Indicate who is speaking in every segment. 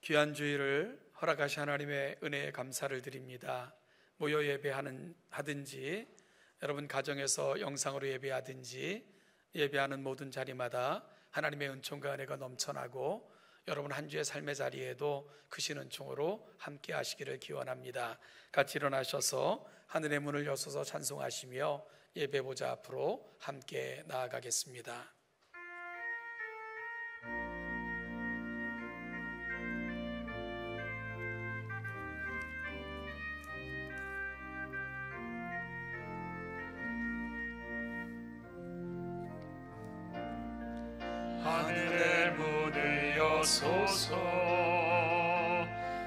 Speaker 1: 귀한 주일을 허락하신 하나님의 은혜에 감사를 드립니다. 모여 예배하든지 여러분 가정에서 영상으로 예배하든지 예배하는 모든 자리마다 하나님의 은총과 은혜가 넘쳐나고 여러분 한 주의 삶의 자리에도 크신 은총으로 함께 하시기를 기원합니다. 같이 일어나셔서 하늘의 문을 여소서 찬송하시며 예배보좌 앞으로 함께 나아가겠습니다.
Speaker 2: 하늘의 문을 여소서,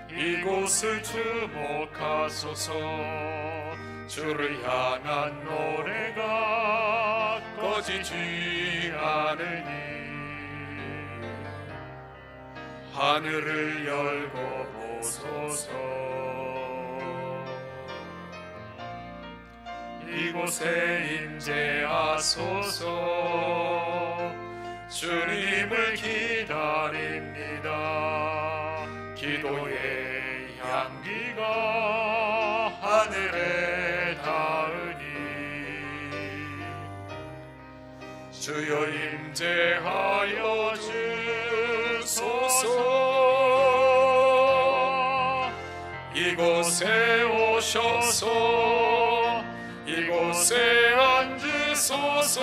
Speaker 2: 이곳을 주목하소서. 주를 향한 노래가 꺼지지 않으니 하늘을 열고 보소서. 이곳에 임재하소서. 주님을 기다립니다. 기도의 향기가 하늘에 닿으니 주여 임재하여 주소서. 이곳에 오셔서 이곳에 앉으소서.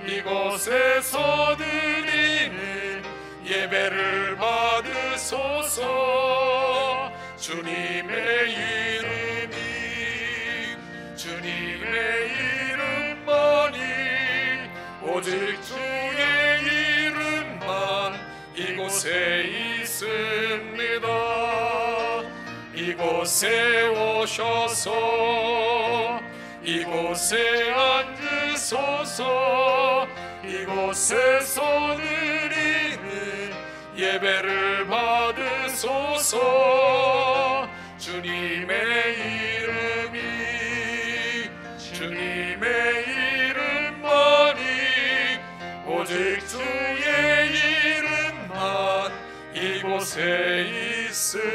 Speaker 2: 이곳에서 드리는 예배를 받으소서. 주님의 이름만이, 오직 주의 이름만 이곳에 있습니다. 이곳에 오셔서 이곳에 앉으소서. 이곳에서 드리는 예배를 받으소서. 주님의 이름만이, 오직 주의 이름만 이곳에 있습니다.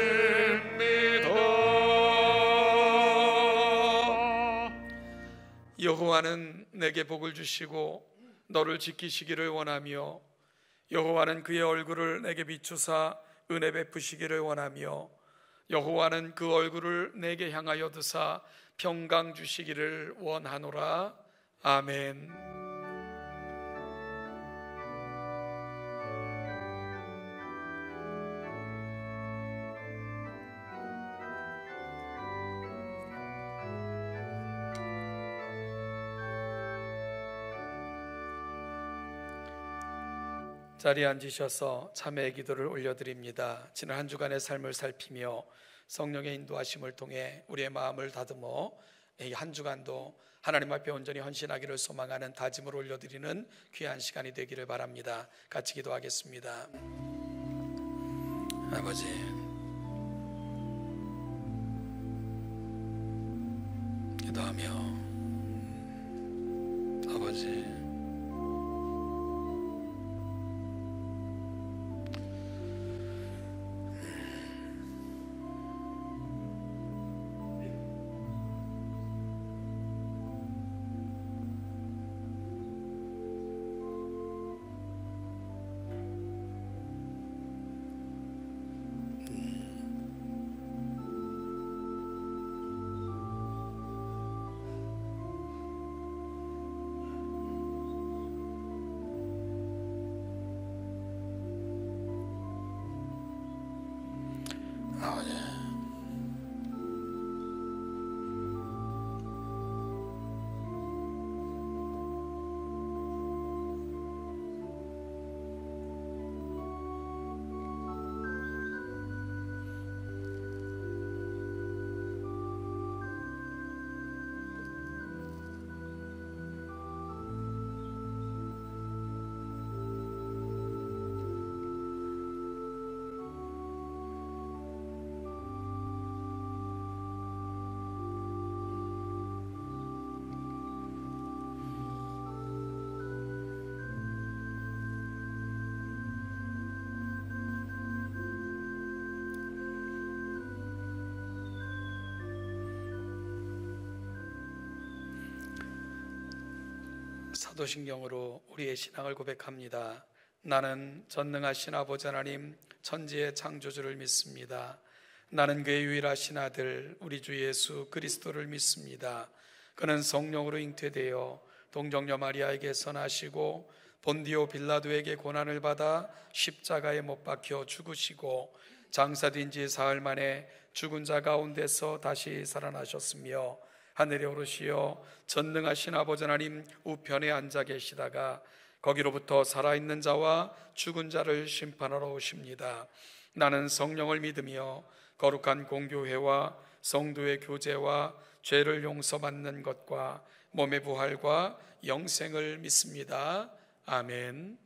Speaker 1: 여호와는 내게 복을 주시고 너를 지키시기를 원하며, 여호와는 그의 얼굴을 내게 비추사 은혜 베푸시기를 원하며, 여호와는 그 얼굴을 내게 향하여 드사 평강 주시기를 원하노라. 아멘. 자리에 앉으셔서 참회의 기도를 올려드립니다. 지난 한 주간의 삶을 살피며 성령의 인도하심을 통해 우리의 마음을 다듬어 이 한 주간도 하나님 앞에 온전히 헌신하기를 소망하는 다짐을 올려드리는 귀한 시간이 되기를 바랍니다. 같이 기도하겠습니다. 아버지, 기도하며 아버지, 사도신경으로 우리의 신앙을 고백합니다. 나는 전능하신 아버지 하나님 천지의 창조주를 믿습니다. 나는 그의 유일하신 아들 우리 주 예수 그리스도를 믿습니다. 그는 성령으로 잉태되어 동정녀 마리아에게서 나시고 본디오 빌라도에게 고난을 받아 십자가에 못 박혀 죽으시고 장사된 지 사흘 만에 죽은 자 가운데서 다시 살아나셨으며 하늘에 오르시어 전능하신 아버지 하나님 우편에 앉아 계시다가 거기로부터 살아있는 자와 죽은 자를 심판하러 오십니다. 나는 성령을 믿으며 거룩한 공교회와 성도의 교제와 죄를 용서받는 것과 몸의 부활과 영생을 믿습니다. 아멘.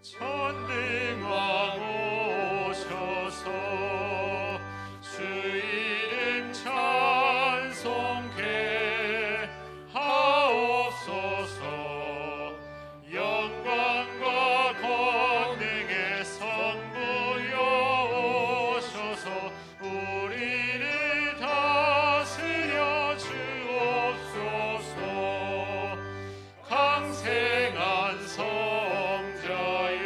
Speaker 2: 전능왕 오셔서 주 이름 찬송케 하옵소서. 영광과 권능의 성부여 오셔서 우리를 다스려 주옵소서. 강생한 성자여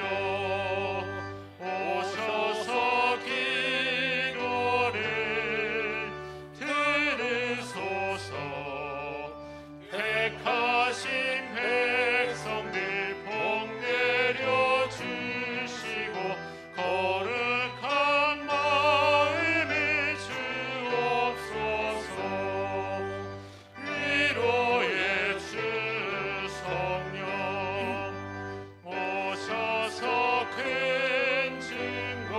Speaker 2: 오셔서 기도를 들으소서. 택하신 백성들 복 내려 주시고 거룩한 마음을 주옵소서. 위로의 주 성령 오셔서 큰 증거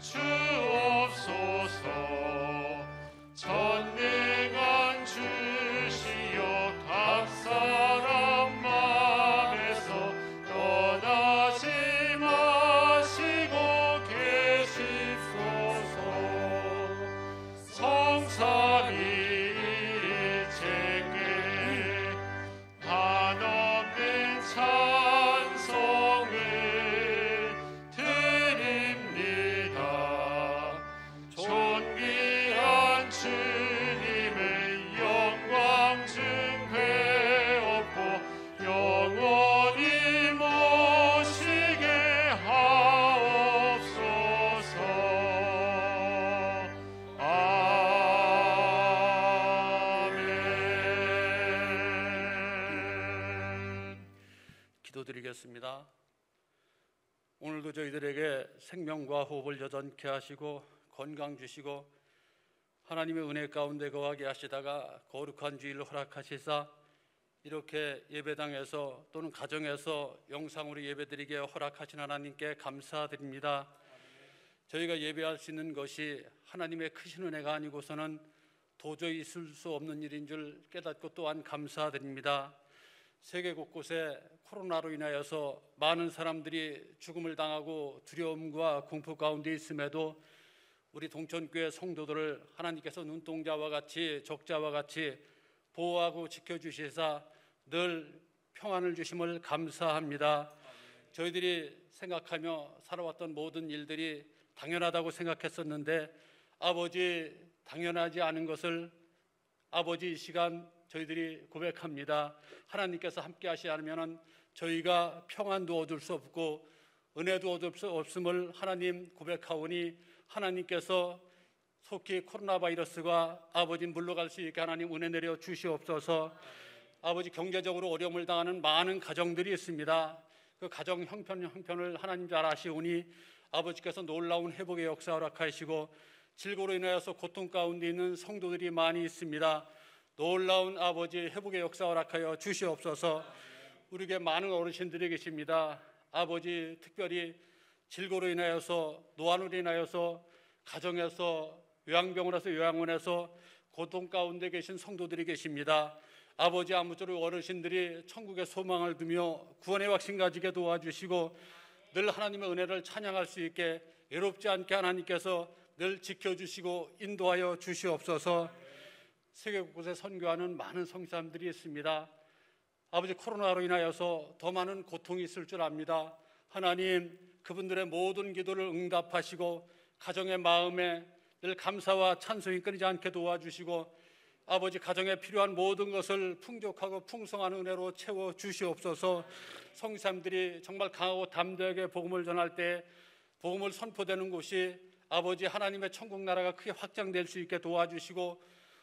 Speaker 2: 주옵소서. 전능한 주시여 각 사람 마음에서 떠나지 마시고 계십소서. 성삼위 일체께 한없는 찬송을 드립니다. 존귀한 주님의 영광 증배없고 영원히 모시게 하옵소서. 아멘.
Speaker 3: 기도드리겠습니다. 오늘도 저희들에게 생명과 호흡을 여전케 하시고 건강 주시고 하나님의 은혜 가운데 거하게 하시다가 거룩한 주일을 허락하시사 이렇게 예배당에서 또는 가정에서 영상으로 예배드리게 허락하신 하나님께 감사드립니다. 저희가 예배할 수 있는 것이 하나님의 크신 은혜가 아니고서는 도저히 있을 수 없는 일인 줄 깨닫고 또한 감사드립니다. 세계 곳곳에 코로나로 인하여서 많은 사람들이 죽음을 당하고 두려움과 공포 가운데 있음에도 우리 동천교회 성도들을 하나님께서 눈동자와 같이 적자와 같이 보호하고 지켜주시사 늘 평안을 주심을 감사합니다. 저희들이 생각하며 살아왔던 모든 일들이 당연하다고 생각했었는데 아버지, 당연하지 않은 것을 아버지 이 시간 저희들이 고백합니다. 하나님께서 함께 하시지 않으면 저희가 평안도 얻을 수 없고 은혜도 얻을 수 없음을 하나님 고백하오니 하나님께서 속히 코로나 바이러스가 아버지 물러갈 수 있게 하나님 은혜 내려 주시옵소서. 아버지 경제적으로 어려움을 당하는 많은 가정들이 있습니다. 그 가정 형편을 하나님 잘 아시오니 아버지께서 놀라운 회복의 역사 허락하시고 질고로 인하여서 고통 가운데 있는 성도들이 많이 있습니다. 놀라운 아버지 회복의 역사 허락하여 주시옵소서. 우리에게 많은 어르신들이 계십니다. 아버지 특별히 질고로 인하여서 노안으로 인하여서 가정에서 요양병원에서 요양원에서 고통 가운데 계신 성도들이 계십니다. 아버지 아무쪼록 어르신들이 천국의 소망을 두며 구원의 확신 가지게 도와주시고 늘 하나님의 은혜를 찬양할 수 있게 외롭지 않게 하나님께서 늘 지켜주시고 인도하여 주시옵소서. 세계 곳곳에 선교하는 많은 성사람들이 있습니다. 아버지 코로나로 인하여서 더 많은 고통이 있을 줄 압니다. 하나님 그분들의 모든 기도를 응답하시고 가정의 마음에 늘 감사와 찬송이 끊이지 않게 도와주시고 아버지 가정에 필요한 모든 것을 풍족하고 풍성한 은혜로 채워 주시옵소서. 성삼들이 정말 강하고 담대하게 복음을 전할 때 복음을 선포되는 곳이 아버지 하나님의 천국 나라가 크게 확장될 수 있게 도와주시고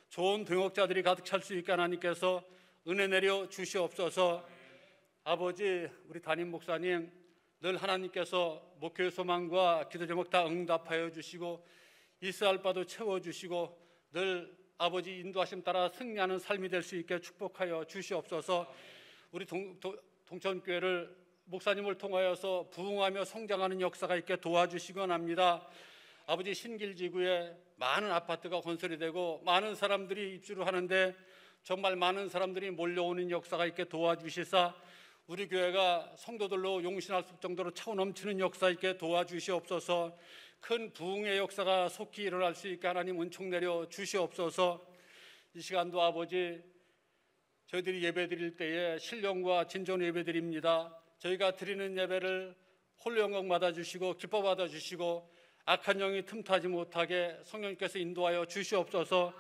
Speaker 3: 좋은 동역자들이 가득 찰 수 있게 하나님께서 은혜 내려 주시옵소서. 아버지 우리 담임 목사님 늘 하나님께서 목회의 소망과 기도 제목 다 응답하여 주시고 있어야 할 바도 채워주시고 늘 아버지 인도하심 따라 승리하는 삶이 될 수 있게 축복하여 주시옵소서. 우리 동천교회를 목사님을 통하여서 부흥하며 성장하는 역사가 있게 도와주시기 원합니다. 아버지 신길지구에 많은 아파트가 건설이 되고 많은 사람들이 입주를 하는데 정말 많은 사람들이 몰려오는 역사가 있게 도와주시사 우리 교회가 성도들로 용신할 정도로 차고 넘치는 역사 있게 도와주시옵소서. 큰 부흥의 역사가 속히 일어날 수 있게 하나님 은총 내려 주시옵소서. 이 시간도 아버지 저희들이 예배 드릴 때에 신령과 진정 예배 드립니다. 저희가 드리는 예배를 홀로 영광 받아주시고 기뻐 받아주시고 악한 영이 틈타지 못하게 성령님께서 인도하여 주시옵소서.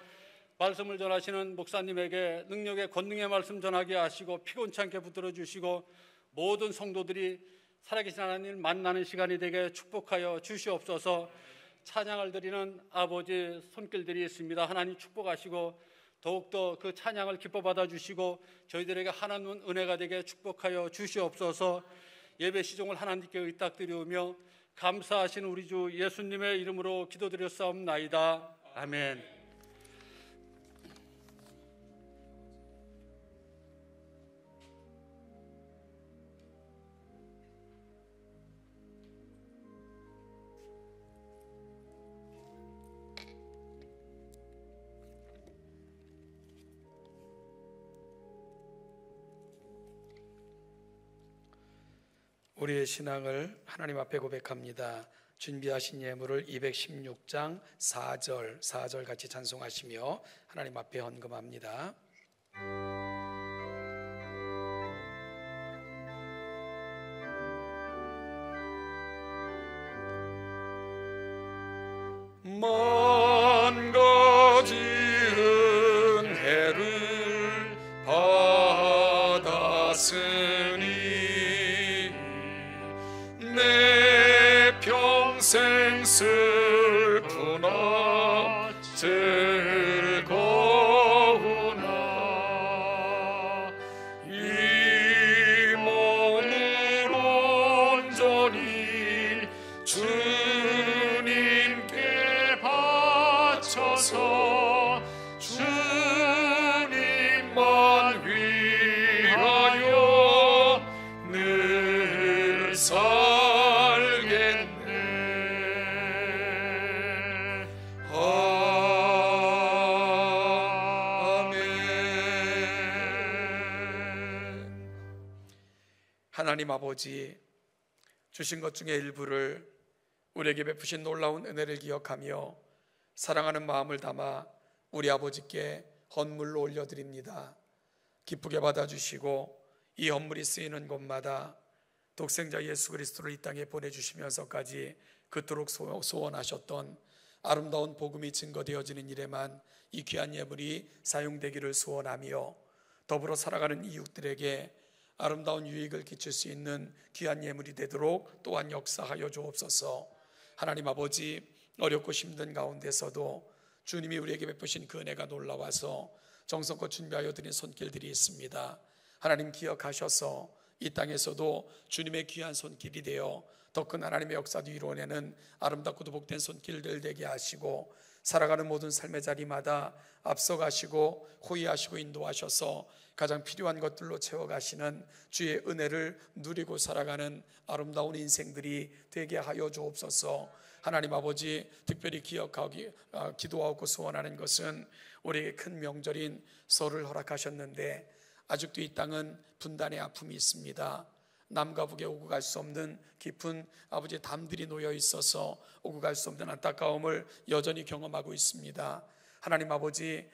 Speaker 3: 말씀을 전하시는 목사님에게 능력의 권능의 말씀 전하게 하시고 피곤치 않게 붙들어 주시고 모든 성도들이 살아계신 하나님을 만나는 시간이 되게 축복하여 주시옵소서. 찬양을 드리는 아버지 손길들이 있습니다. 하나님 축복하시고 더욱더 그 찬양을 기뻐 받아주시고 저희들에게 하나님 은혜가 되게 축복하여 주시옵소서. 예배 시종을 하나님께 의탁드리오며 감사하신 우리 주 예수님의 이름으로 기도드렸사옵나이다. 아멘.
Speaker 1: 우리의 신앙을 하나님 앞에 고백합니다. 준비하신 예물을 216장 4절 같이 찬송하시며 하나님 앞에 헌금합니다.
Speaker 2: 만 가지 은혜를 받았으니 내 평생 슬프나 즐거우나 이 몸을 온전히 주님께 바쳐서 주님만 위하여 늘 살겠네. 아멘.
Speaker 1: 하나님 아버지, 주신 것 중에 일부를 우리에게 베푸신 놀라운 은혜를 기억하며 사랑하는 마음을 담아 우리 아버지께 헌물로 올려드립니다. 기쁘게 받아주시고 이 헌물이 쓰이는 곳마다 독생자 예수 그리스도를 이 땅에 보내주시면서까지 그토록 소원하셨던 아름다운 복음이 증거되어지는 일에만 이 귀한 예물이 사용되기를 소원하며 더불어 살아가는 이웃들에게 아름다운 유익을 끼칠 수 있는 귀한 예물이 되도록 또한 역사하여 주옵소서. 하나님 아버지, 어렵고 힘든 가운데서도 주님이 우리에게 베푸신 그 은혜가 놀라워서 정성껏 준비하여 드린 손길들이 있습니다. 하나님 기억하셔서 이 땅에서도 주님의 귀한 손길이 되어 더 큰 하나님의 역사도 이루어내는 아름답고도 복된 손길들 되게 하시고 살아가는 모든 삶의 자리마다 앞서가시고 호위하시고 인도하셔서 가장 필요한 것들로 채워가시는 주의 은혜를 누리고 살아가는 아름다운 인생들이 되게 하여 주옵소서. 하나님 아버지, 특별히 기도하고 소원하는 것은 우리에게 큰 명절인 설을 허락하셨는데 아직도 이 땅은 분단의 아픔이 있습니다. 남과 북에 오고 갈 수 없는 깊은 아버지의 담들이 놓여 있어서 오고 갈 수 없는 안타까움을 여전히 경험하고 있습니다. 하나님 아버지,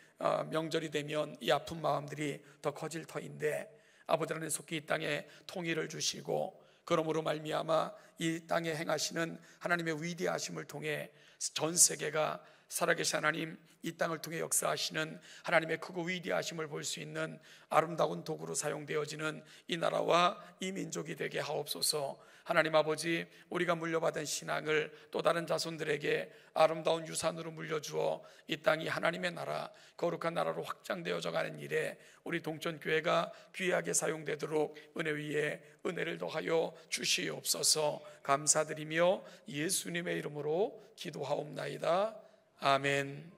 Speaker 1: 명절이 되면 이 아픈 마음들이 더 커질 터인데 아버지 하나님 속히 이 땅에 통일을 주시고 그러므로 말미암아 이 땅에 행하시는 하나님의 위대하심을 통해 전 세계가 살아계신 하나님, 이 땅을 통해 역사하시는 하나님의 크고 위대하심을 볼 수 있는 아름다운 도구로 사용되어지는 이 나라와 이 민족이 되게 하옵소서. 하나님 아버지, 우리가 물려받은 신앙을 또 다른 자손들에게 아름다운 유산으로 물려주어 이 땅이 하나님의 나라, 거룩한 나라로 확장되어져 가는 일에 우리 동천교회가 귀하게 사용되도록 은혜 위에 은혜를 더하여 주시옵소서. 감사드리며 예수님의 이름으로 기도하옵나이다. 아멘.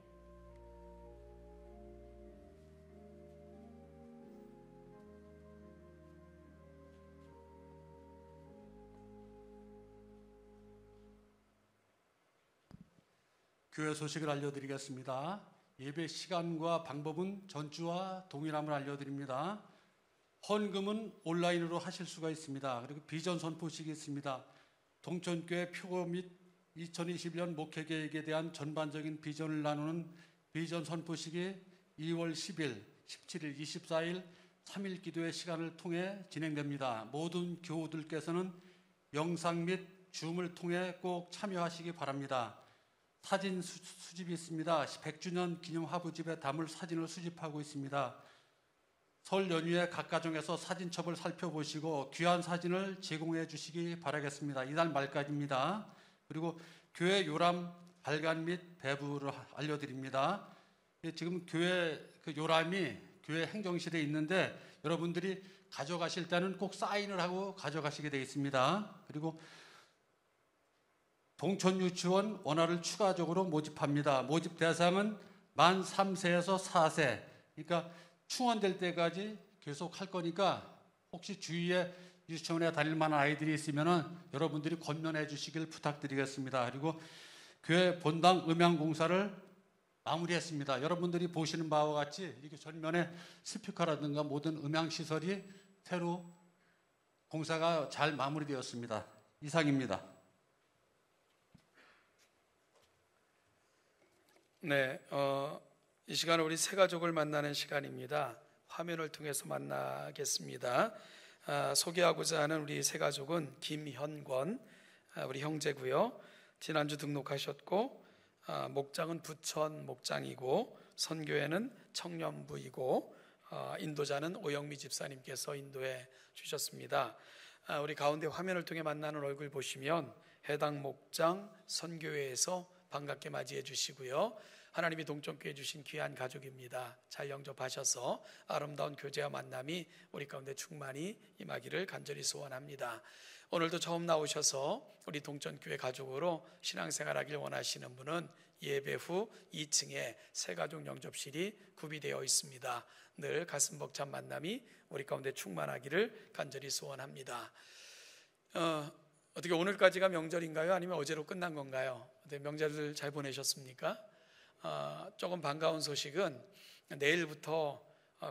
Speaker 3: 교회 소식을 알려드리겠습니다. 예배 시간과 방법은 전주와 동일함을 알려드립니다. 헌금은 온라인으로 하실 수가 있습니다. 그리고 비전 선포식이 있습니다. 동천교회 표고 및 2021년 목회 계획에 대한 전반적인 비전을 나누는 비전 선포식이 2월 10일, 17일, 24일 3일 기도의 시간을 통해 진행됩니다. 모든 교우들께서는 영상 및 줌을 통해 꼭 참여하시기 바랍니다. 사진 수집이 있습니다. 100주년 기념 화보집에 담을 사진을 수집하고 있습니다. 설 연휴에 각 가정에서 사진첩을 살펴보시고 귀한 사진을 제공해 주시기 바라겠습니다. 이달 말까지입니다. 그리고 교회 요람 발간 및 배부를 알려드립니다. 지금 교회 요람이 교회 행정실에 있는데 여러분들이 가져가실 때는 꼭 사인을 하고 가져가시게 되어 있습니다. 그리고 동천유치원 원화를 추가적으로 모집합니다. 모집 대상은 만 3세에서 4세, 그러니까 충원될 때까지 계속 할 거니까 혹시 주위에 유치원에 다닐 만한 아이들이 있으면 여러분들이 권면해 주시길 부탁드리겠습니다. 그리고 교회 본당 음향 공사를 마무리했습니다. 여러분들이 보시는 바와 같이 이렇게 전면에 스피커라든가 모든 음향 시설이 새로 공사가 잘 마무리되었습니다. 이상입니다.
Speaker 1: 네, 이 시간은 우리 새 가족을 만나는 시간입니다. 화면을 통해서 만나겠습니다. 소개하고자 하는 우리 새 가족은 김현권, 우리 형제고요. 지난주 등록하셨고 목장은 부천 목장이고 선교회는 청년부이고 인도자는 오영미 집사님께서 인도해 주셨습니다. 우리 가운데 화면을 통해 만나는 얼굴 보시면 해당 목장 선교회에서 반갑게 맞이해 주시고요. 하나님이 동천교회 주신 귀한 가족입니다. 잘 영접하셔서 아름다운 교제와 만남이 우리 가운데 충만히 임하기를 간절히 소원합니다. 오늘도 처음 나오셔서 우리 동천교회 가족으로 신앙생활하길 원하시는 분은 예배 후 2층에 새가족 영접실이 구비되어 있습니다. 늘 가슴 벅찬 만남이 우리 가운데 충만하기를 간절히 소원합니다. 어떻게 오늘까지가 명절인가요? 아니면 어제로 끝난 건가요? 명절들 잘 보내셨습니까? 조금 반가운 소식은 내일부터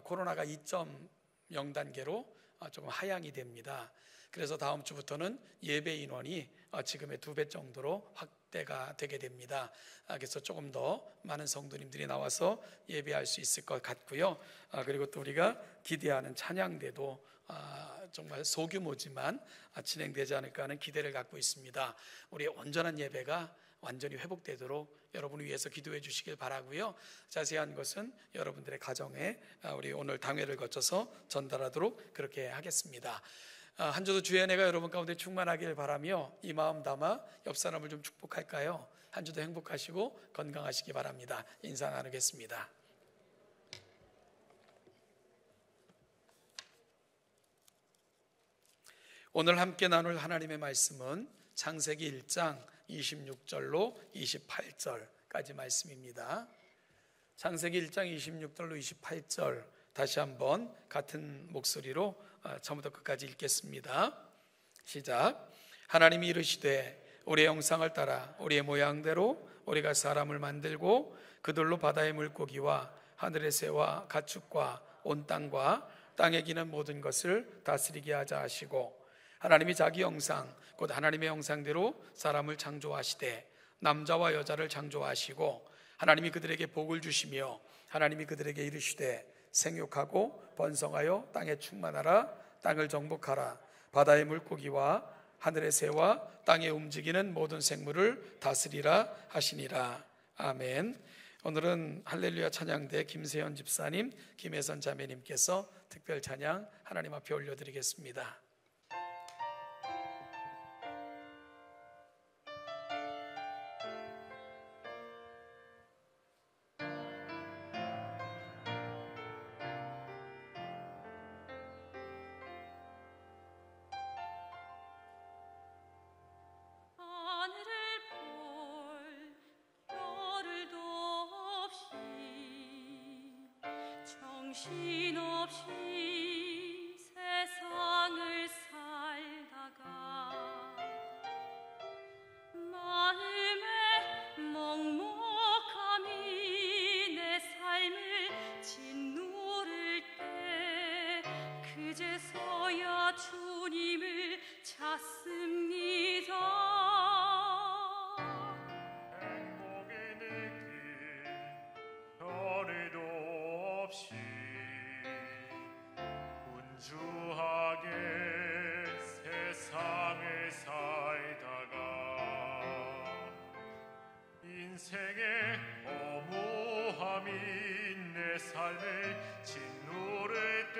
Speaker 1: 코로나가 2.0 단계로 조금 하향이 됩니다. 그래서 다음 주부터는 예배 인원이 지금의 2배 정도로 확대가 되게 됩니다. 그래서 조금 더 많은 성도님들이 나와서 예배할 수 있을 것 같고요. 그리고 또 우리가 기대하는 찬양대도 정말 소규모지만 진행되지 않을까 하는 기대를 갖고 있습니다. 우리의 온전한 예배가 완전히 회복되도록 여러분을 위해서 기도해 주시길 바라고요. 자세한 것은 여러분들의 가정에 우리 오늘 당회를 거쳐서 전달하도록 그렇게 하겠습니다. 한 주도 주의 은혜가 여러분 가운데 충만하길 바라며 이 마음 담아 옆 사람을 좀 축복할까요? 한 주도 행복하시고 건강하시기 바랍니다. 인사 나누겠습니다. 오늘 함께 나눌 하나님의 말씀은 창세기 1장 26절로 28절까지 말씀입니다. 창세기 1장 26절로 28절 다시 한번 같은 목소리로 처음부터 끝까지 읽겠습니다. 시작. 하나님이 이르시되 우리의 형상을 따라 우리의 모양대로 우리가 사람을 만들고 그들로 바다의 물고기와 하늘의 새와 가축과 온 땅과 땅에 기는 모든 것을 다스리게 하자 하시고 하나님이 자기 형상 곧 하나님의 형상대로 사람을 창조하시되 남자와 여자를 창조하시고 하나님이 그들에게 복을 주시며 하나님이 그들에게 이르시되 생육하고 번성하여 땅에 충만하라 땅을 정복하라 바다의 물고기와 하늘의 새와 땅에 움직이는 모든 생물을 다스리라 하시니라. 아멘. 오늘은 할렐루야 찬양대 김세현 집사님, 김혜선 자매님께서 특별 찬양 하나님 앞에 올려드리겠습니다.
Speaker 4: 정신없이 세상을 살다가 마음의 먹먹함이 내 삶을 짓누를 때 그제서야 주님을 찾습니다.
Speaker 2: 행복의 느낌 별에도 없이 분주하게 세상을 살다가 인생의 허무함이 내 삶을 짓누를 때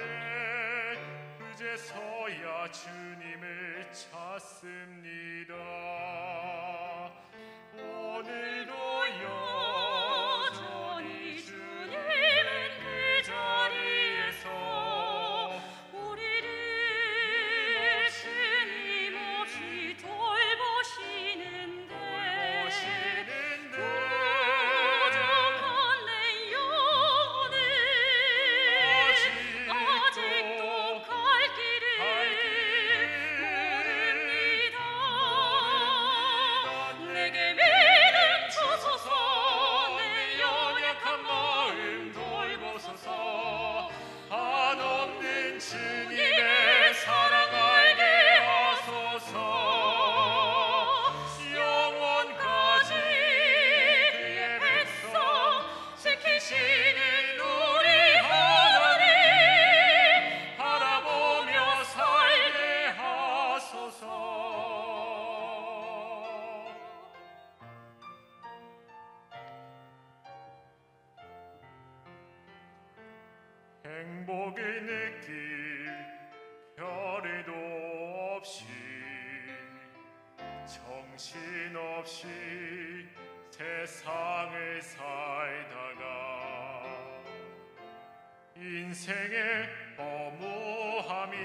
Speaker 2: 그제서야 주님을 찾습니다. 오늘도 여전히 주님은 그 자리에서 우리를 끊임없이 돌보시는데 부족한 내 영혼을 아직도 갈 길을 모릅니다. 내게 믿음 주소서. 내 연약한 마음 돌보소서. 한없는 주님의 사랑 알게 하소서. 영원까지 그의 백성 지키시는 우리 하나님 바라보며 살게 하소서. 행복을 느낄 별에도 없이 정신없이 세상을 살다가 인생의 허무함이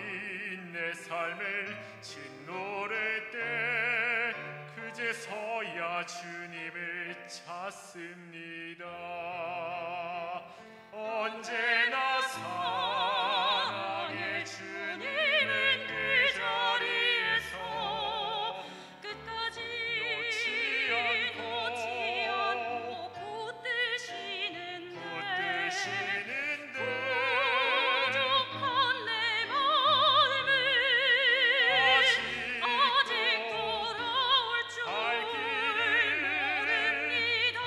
Speaker 2: 내 삶을 짓누를 때 그제서야 주님을 찾습니다. 언제나 사랑의 주님은 그 자리에서
Speaker 4: 끝까지
Speaker 2: 놓지 않고
Speaker 4: 붙드시는데
Speaker 2: 붙드시는데
Speaker 4: 부족한 내 마음을 아직 돌아올 줄
Speaker 2: 갈 길을
Speaker 4: 모릅니다.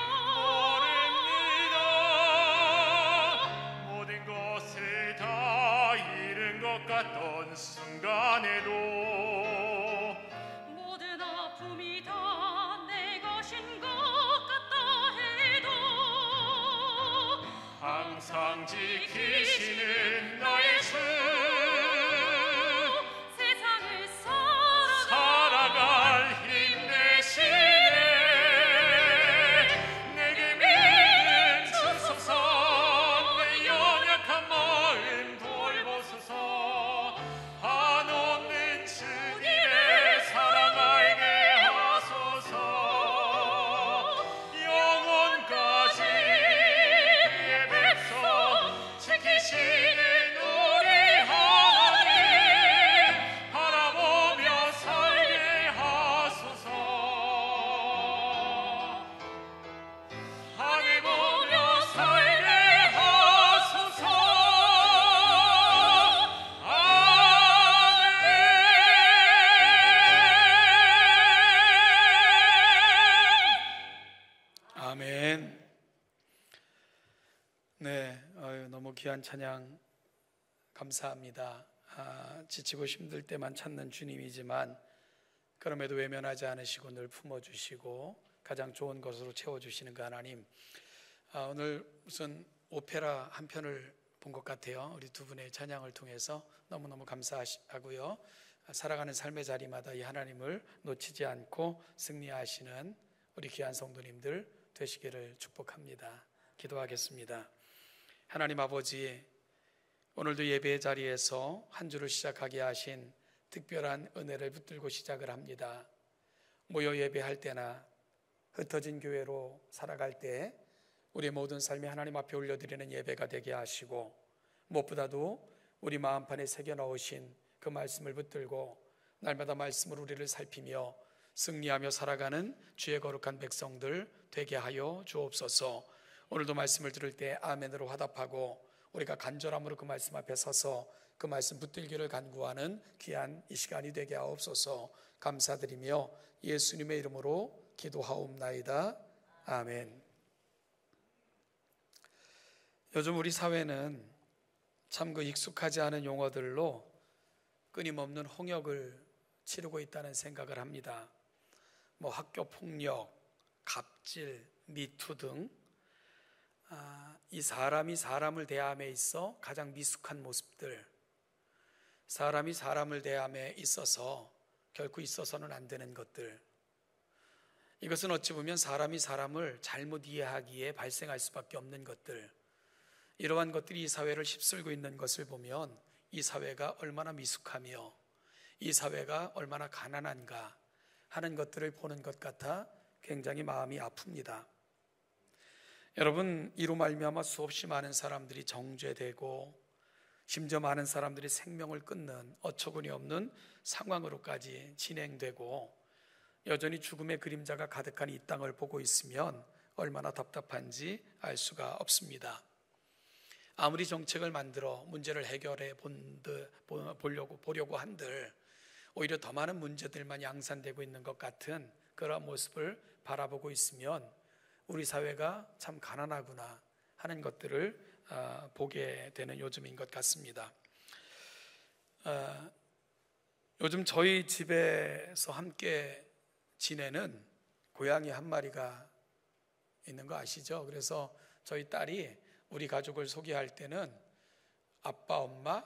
Speaker 2: 모든 것을 다 잃은 것 같던 순간에도
Speaker 4: 모든 아픔이 다 내 것인 것 같다 해도
Speaker 2: 항상 지키시는 나의 주
Speaker 4: 세상을
Speaker 2: 살아갈 힘 내시네. 내게 믿음 주소서. 내 연약한 마음 돌보소서. 한없는 주님의 사랑 알게 하소서. 영원까지 그의 백성 지키시는 우리 하나님 바라보며 살게 하소서. 하늘 보며 살게 하소서.
Speaker 1: 아멘. 네, 너무 귀한 찬양 감사합니다. 지치고 힘들 때만 찾는 주님이지만 그럼에도 외면하지 않으시고 늘 품어주시고 가장 좋은 것으로 채워주시는 그 하나님, 오늘 무슨 오페라 한 편을 본 것 같아요. 우리 두 분의 찬양을 통해서 너무너무 감사하고요. 살아가는 삶의 자리마다 이 하나님을 놓치지 않고 승리하시는 우리 귀한 성도님들 되시기를 축복합니다. 기도하겠습니다. 하나님 아버지, 오늘도 예배의 자리에서 한 주를 시작하게 하신 특별한 은혜를 붙들고 시작을 합니다. 모여 예배할 때나 흩어진 교회로 살아갈 때 우리 모든 삶이 하나님 앞에 올려드리는 예배가 되게 하시고, 무엇보다도 우리 마음판에 새겨 넣으신 그 말씀을 붙들고 날마다 말씀으로 우리를 살피며 승리하며 살아가는 주의 거룩한 백성들 되게 하여 주옵소서. 오늘도 말씀을 들을 때 아멘으로 화답하고 우리가 간절함으로 그 말씀 앞에 서서 그 말씀 붙들기를 간구하는 귀한 이 시간이 되게 하옵소서. 감사드리며 예수님의 이름으로 기도하옵나이다. 아멘. 요즘 우리 사회는 참 그 익숙하지 않은 용어들로 끊임없는 홍역을 치르고 있다는 생각을 합니다. 학교 폭력, 갑질, 미투 등 이 사람이 사람을 대함에 있어 가장 미숙한 모습들, 사람이 사람을 대함에 있어서 결코 있어서는 안 되는 것들, 이것은 어찌 보면 사람이 사람을 잘못 이해하기에 발생할 수밖에 없는 것들, 이러한 것들이 이 사회를 휩쓸고 있는 것을 보면 이 사회가 얼마나 미숙하며 이 사회가 얼마나 가난한가 하는 것들을 보는 것 같아 굉장히 마음이 아픕니다. 여러분, 이로 말미암아 수없이 많은 사람들이 정죄되고 심지어 많은 사람들이 생명을 끊는 어처구니 없는 상황으로까지 진행되고 여전히 죽음의 그림자가 가득한 이 땅을 보고 있으면 얼마나 답답한지 알 수가 없습니다. 아무리 정책을 만들어 문제를 해결해 보려고 한들 오히려 더 많은 문제들만 양산되고 있는 것 같은 그런 모습을 바라보고 있으면 우리 사회가 참 가난하구나 하는 것들을 보게 되는 요즘인 것 같습니다. 요즘 저희 집에서 함께 지내는 고양이 한 마리가 있는 거 아시죠? 그래서 저희 딸이 우리 가족을 소개할 때는 아빠, 엄마,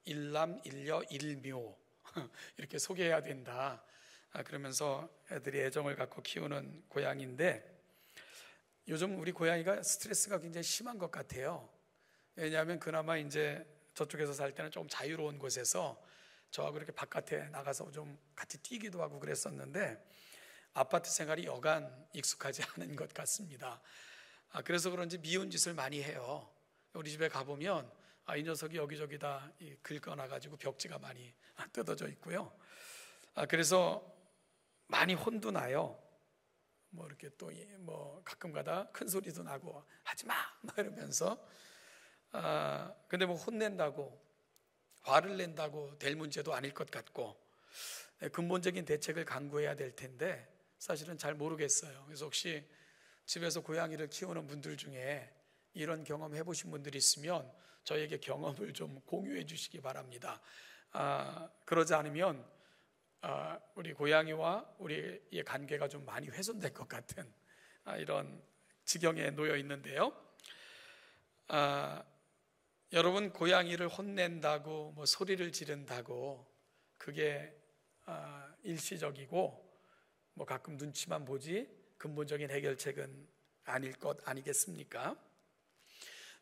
Speaker 1: 일남, 일녀, 일묘 이렇게 소개해야 된다. 그러면서 애들이 애정을 갖고 키우는 고양이인데 요즘 우리 고양이가 스트레스가 굉장히 심한 것 같아요. 왜냐하면 그나마 이제 저쪽에서 살 때는 좀 자유로운 곳에서 저하고 이렇게 바깥에 나가서 좀 같이 뛰기도 하고 그랬었는데 아파트 생활이 여간 익숙하지 않은 것 같습니다. 그래서 그런지 미운 짓을 많이 해요. 우리 집에 가보면 이 녀석이 여기저기 다 긁어놔가지고 벽지가 많이 뜯어져 있고요. 그래서 많이 혼도 나요. 이렇게 또 가끔가다 큰 소리도 나고 하지마 이러면서 근데 혼낸다고 화를 낸다고 될 문제도 아닐 것 같고 근본적인 대책을 강구해야 될 텐데 사실은 잘 모르겠어요. 그래서 혹시 집에서 고양이를 키우는 분들 중에 이런 경험 해보신 분들이 있으면 저에게 경험을 좀 공유해 주시기 바랍니다. 그러지 않으면 우리 고양이와 우리의 관계가 좀 많이 훼손될 것 같은 이런 지경에 놓여 있는데요. 여러분, 고양이를 혼낸다고 소리를 지른다고 그게 일시적이고 가끔 눈치만 보지 근본적인 해결책은 아닐 것 아니겠습니까?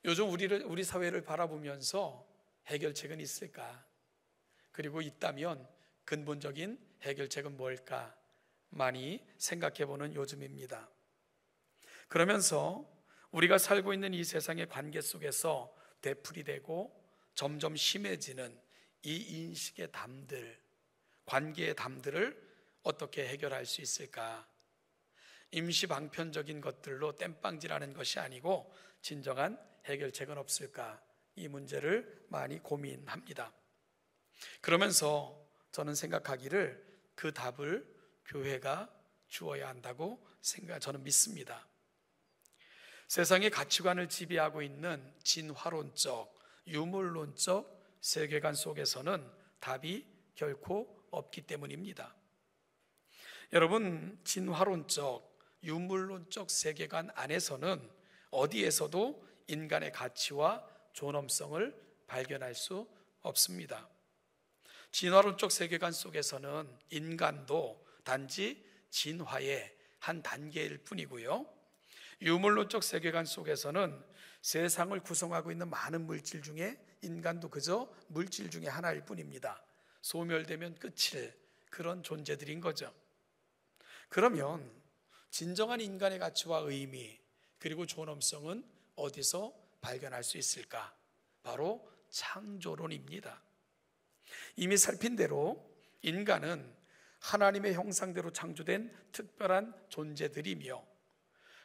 Speaker 1: 요즘 우리 사회를 바라보면서 해결책은 있을까? 그리고 있다면 근본적인 해결책은 뭘까? 많이 생각해보는 요즘입니다. 그러면서 우리가 살고 있는 이 세상의 관계 속에서 되풀이되고 점점 심해지는 이 인식의 담들, 관계의 담들을 어떻게 해결할 수 있을까? 임시 방편적인 것들로 땜빵질하는 것이 아니고 진정한 해결책은 없을까? 이 문제를 많이 고민합니다. 그러면서 저는 생각하기를 그 답을 교회가 주어야 한다고 저는 믿습니다. 세상의 가치관을 지배하고 있는 진화론적, 유물론적 세계관 속에서는 답이 결코 없기 때문입니다. 여러분, 진화론적, 유물론적 세계관 안에서는 어디에서도 인간의 가치와 존엄성을 발견할 수 없습니다. 진화론적 세계관 속에서는 인간도 단지 진화의 한 단계일 뿐이고요, 유물론적 세계관 속에서는 세상을 구성하고 있는 많은 물질 중에 인간도 그저 물질 중에 하나일 뿐입니다. 소멸되면 끝일 그런 존재들인 거죠. 그러면 진정한 인간의 가치와 의미 그리고 존엄성은 어디서 발견할 수 있을까? 바로 창조론입니다. 이미 살핀 대로 인간은 하나님의 형상대로 창조된 특별한 존재들이며,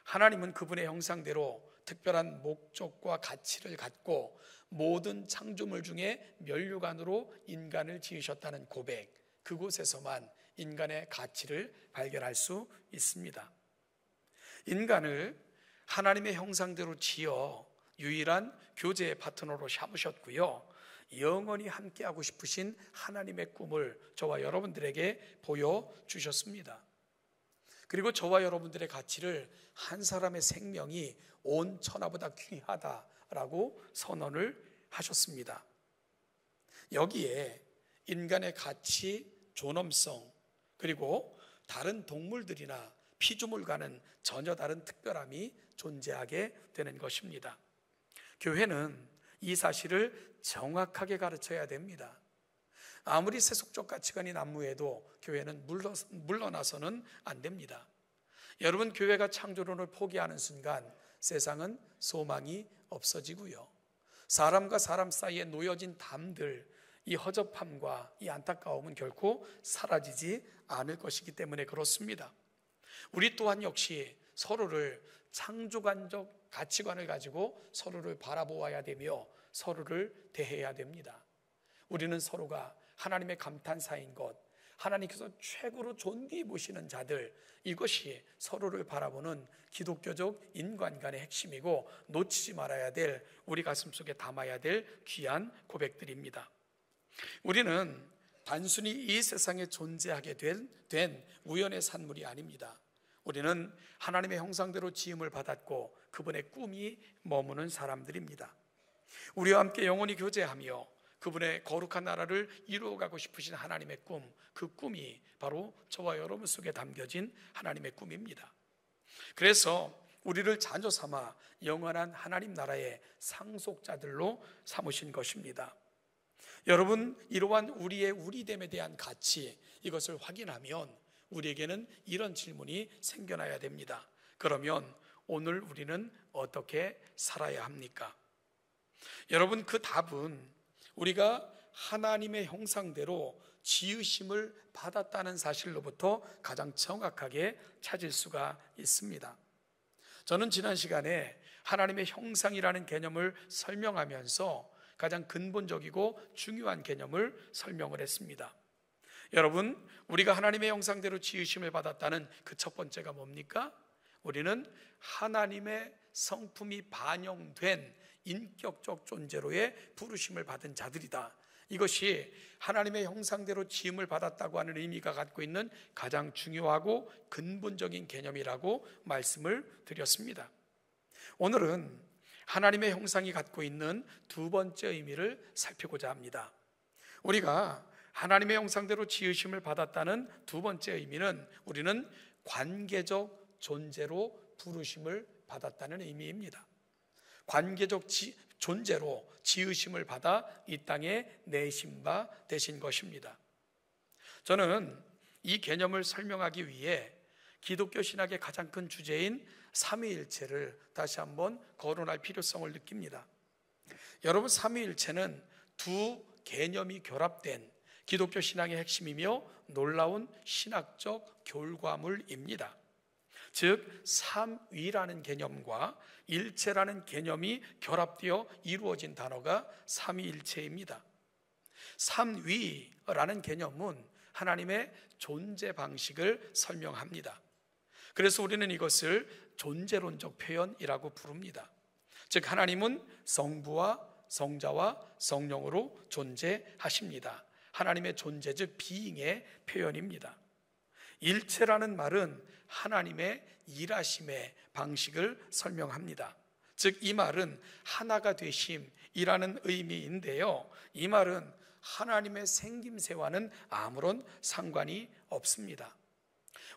Speaker 1: 하나님은 그분의 형상대로 특별한 목적과 가치를 갖고 모든 창조물 중에 면류관으로 인간을 지으셨다는 고백, 그곳에서만 인간의 가치를 발견할 수 있습니다. 인간을 하나님의 형상대로 지어 유일한 교제의 파트너로 삼으셨고요, 영원히 함께하고 싶으신 하나님의 꿈을 저와 여러분들에게 보여주셨습니다. 그리고 저와 여러분들의 가치를 한 사람의 생명이 온 천하보다 귀하다라고 선언을 하셨습니다. 여기에 인간의 가치, 존엄성, 그리고 다른 동물들이나 피조물과는 전혀 다른 특별함이 존재하게 되는 것입니다. 교회는 이 사실을 정확하게 가르쳐야 됩니다. 아무리 세속적 가치관이 난무해도 교회는 물러나서는 안 됩니다. 여러분, 교회가 창조론을 포기하는 순간 세상은 소망이 없어지고요, 사람과 사람 사이에 놓여진 담들, 이 허접함과 이 안타까움은 결코 사라지지 않을 것이기 때문에 그렇습니다. 우리 또한 역시 서로를 창조관적 가치관을 가지고 서로를 바라보아야 되며 서로를 대해야 됩니다. 우리는 서로가 하나님의 감탄사인 것, 하나님께서 최고로 존귀히 보시는 자들, 이것이 서로를 바라보는 기독교적 인간관의 핵심이고 놓치지 말아야 될, 우리 가슴속에 담아야 될 귀한 고백들입니다. 우리는 단순히 이 세상에 존재하게 된 우연의 산물이 아닙니다. 우리는 하나님의 형상대로 지음을 받았고 그분의 꿈이 머무는 사람들입니다. 우리와 함께 영원히 교제하며 그분의 거룩한 나라를 이루어가고 싶으신 하나님의 꿈, 그 꿈이 바로 저와 여러분 속에 담겨진 하나님의 꿈입니다. 그래서 우리를 자녀 삼아 영원한 하나님 나라의 상속자들로 삼으신 것입니다. 여러분, 이러한 우리의 우리됨에 대한 가치, 이것을 확인하면 우리에게는 이런 질문이 생겨나야 됩니다. 그러면 오늘 우리는 어떻게 살아야 합니까? 여러분, 그 답은 우리가 하나님의 형상대로 지으심을 받았다는 사실로부터 가장 정확하게 찾을 수가 있습니다. 저는 지난 시간에 하나님의 형상이라는 개념을 설명하면서 가장 근본적이고 중요한 개념을 설명을 했습니다. 여러분, 우리가 하나님의 형상대로 지으심을 받았다는 그 첫 번째가 뭡니까? 우리는 하나님의 성품이 반영된 인격적 존재로의 부르심을 받은 자들이다. 이것이 하나님의 형상대로 지음을 받았다고 하는 의미가 갖고 있는 가장 중요하고 근본적인 개념이라고 말씀을 드렸습니다. 오늘은 하나님의 형상이 갖고 있는 두 번째 의미를 살피고자 합니다. 우리가 하나님의 형상대로 지으심을 받았다는 두 번째 의미는 우리는 관계적 존재로 부르심을 받았다는 의미입니다. 관계적 존재로 지으심을 받아 이 땅에 내신 바 되신 것입니다. 저는 이 개념을 설명하기 위해 기독교 신학의 가장 큰 주제인 삼위일체를 다시 한번 거론할 필요성을 느낍니다. 여러분, 삼위일체는 두 개념이 결합된 기독교 신앙의 핵심이며 놀라운 신학적 결과물입니다. 즉, 삼위라는 개념과 일체라는 개념이 결합되어 이루어진 단어가 삼위일체입니다. 삼위라는 개념은 하나님의 존재 방식을 설명합니다. 그래서 우리는 이것을 존재론적 표현이라고 부릅니다. 즉, 하나님은 성부와 성자와 성령으로 존재하십니다. 하나님의 존재, 즉 비잉의 표현입니다. 일체라는 말은 하나님의 일하심의 방식을 설명합니다. 즉 이 말은 하나가 되심이라는 의미인데요, 이 말은 하나님의 생김새와는 아무런 상관이 없습니다.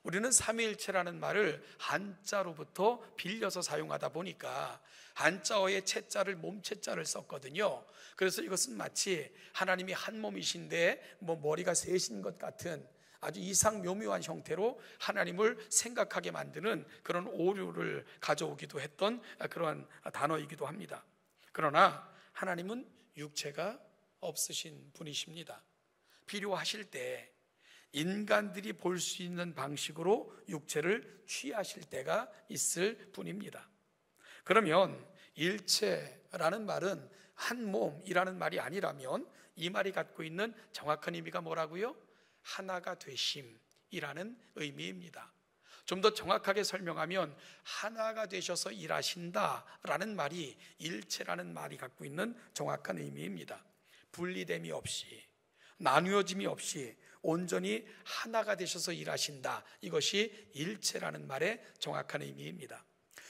Speaker 1: 우리는 삼위일체라는 말을 한자로부터 빌려서 사용하다 보니까 한자어의 채자를 몸채자를 썼거든요. 그래서 이것은 마치 하나님이 한 몸이신데 머리가 셋인 것 같은 아주 이상 묘묘한 형태로 하나님을 생각하게 만드는 그런 오류를 가져오기도 했던 그러한 단어이기도 합니다. 그러나 하나님은 육체가 없으신 분이십니다. 필요하실 때 인간들이 볼 수 있는 방식으로 육체를 취하실 때가 있을 뿐입니다. 그러면 일체라는 말은 한 몸이라는 말이 아니라면 이 말이 갖고 있는 정확한 의미가 뭐라고요? 하나가 되심이라는 의미입니다. 좀 더 정확하게 설명하면 하나가 되셔서 일하신다라는 말이 일체라는 말이 갖고 있는 정확한 의미입니다. 분리됨이 없이, 나누어짐이 없이 온전히 하나가 되셔서 일하신다, 이것이 일체라는 말의 정확한 의미입니다.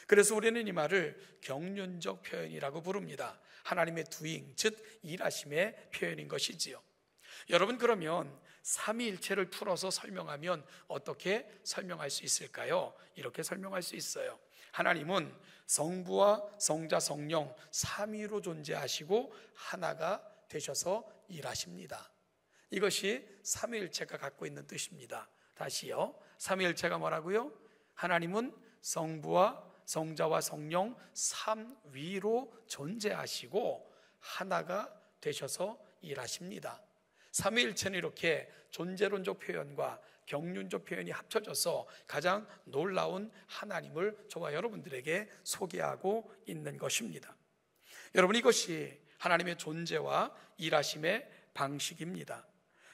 Speaker 1: 그래서 우리는 이 말을 경륜적 표현이라고 부릅니다. 하나님의 두잉, 즉 일하심의 표현인 것이지요. 여러분, 그러면 삼위일체를 풀어서 설명하면 어떻게 설명할 수 있을까요? 이렇게 설명할 수 있어요. 하나님은 성부와 성자, 성령 삼위로 존재하시고 하나가 되셔서 일하십니다. 이것이 삼위일체가 갖고 있는 뜻입니다. 다시요, 삼위일체가 뭐라고요? 하나님은 성부와 성자와 성령 삼위로 존재하시고 하나가 되셔서 일하십니다. 삼위일체는 이렇게 존재론적 표현과 경륜적 표현이 합쳐져서 가장 놀라운 하나님을 저와 여러분들에게 소개하고 있는 것입니다. 여러분, 이것이 하나님의 존재와 일하심의 방식입니다.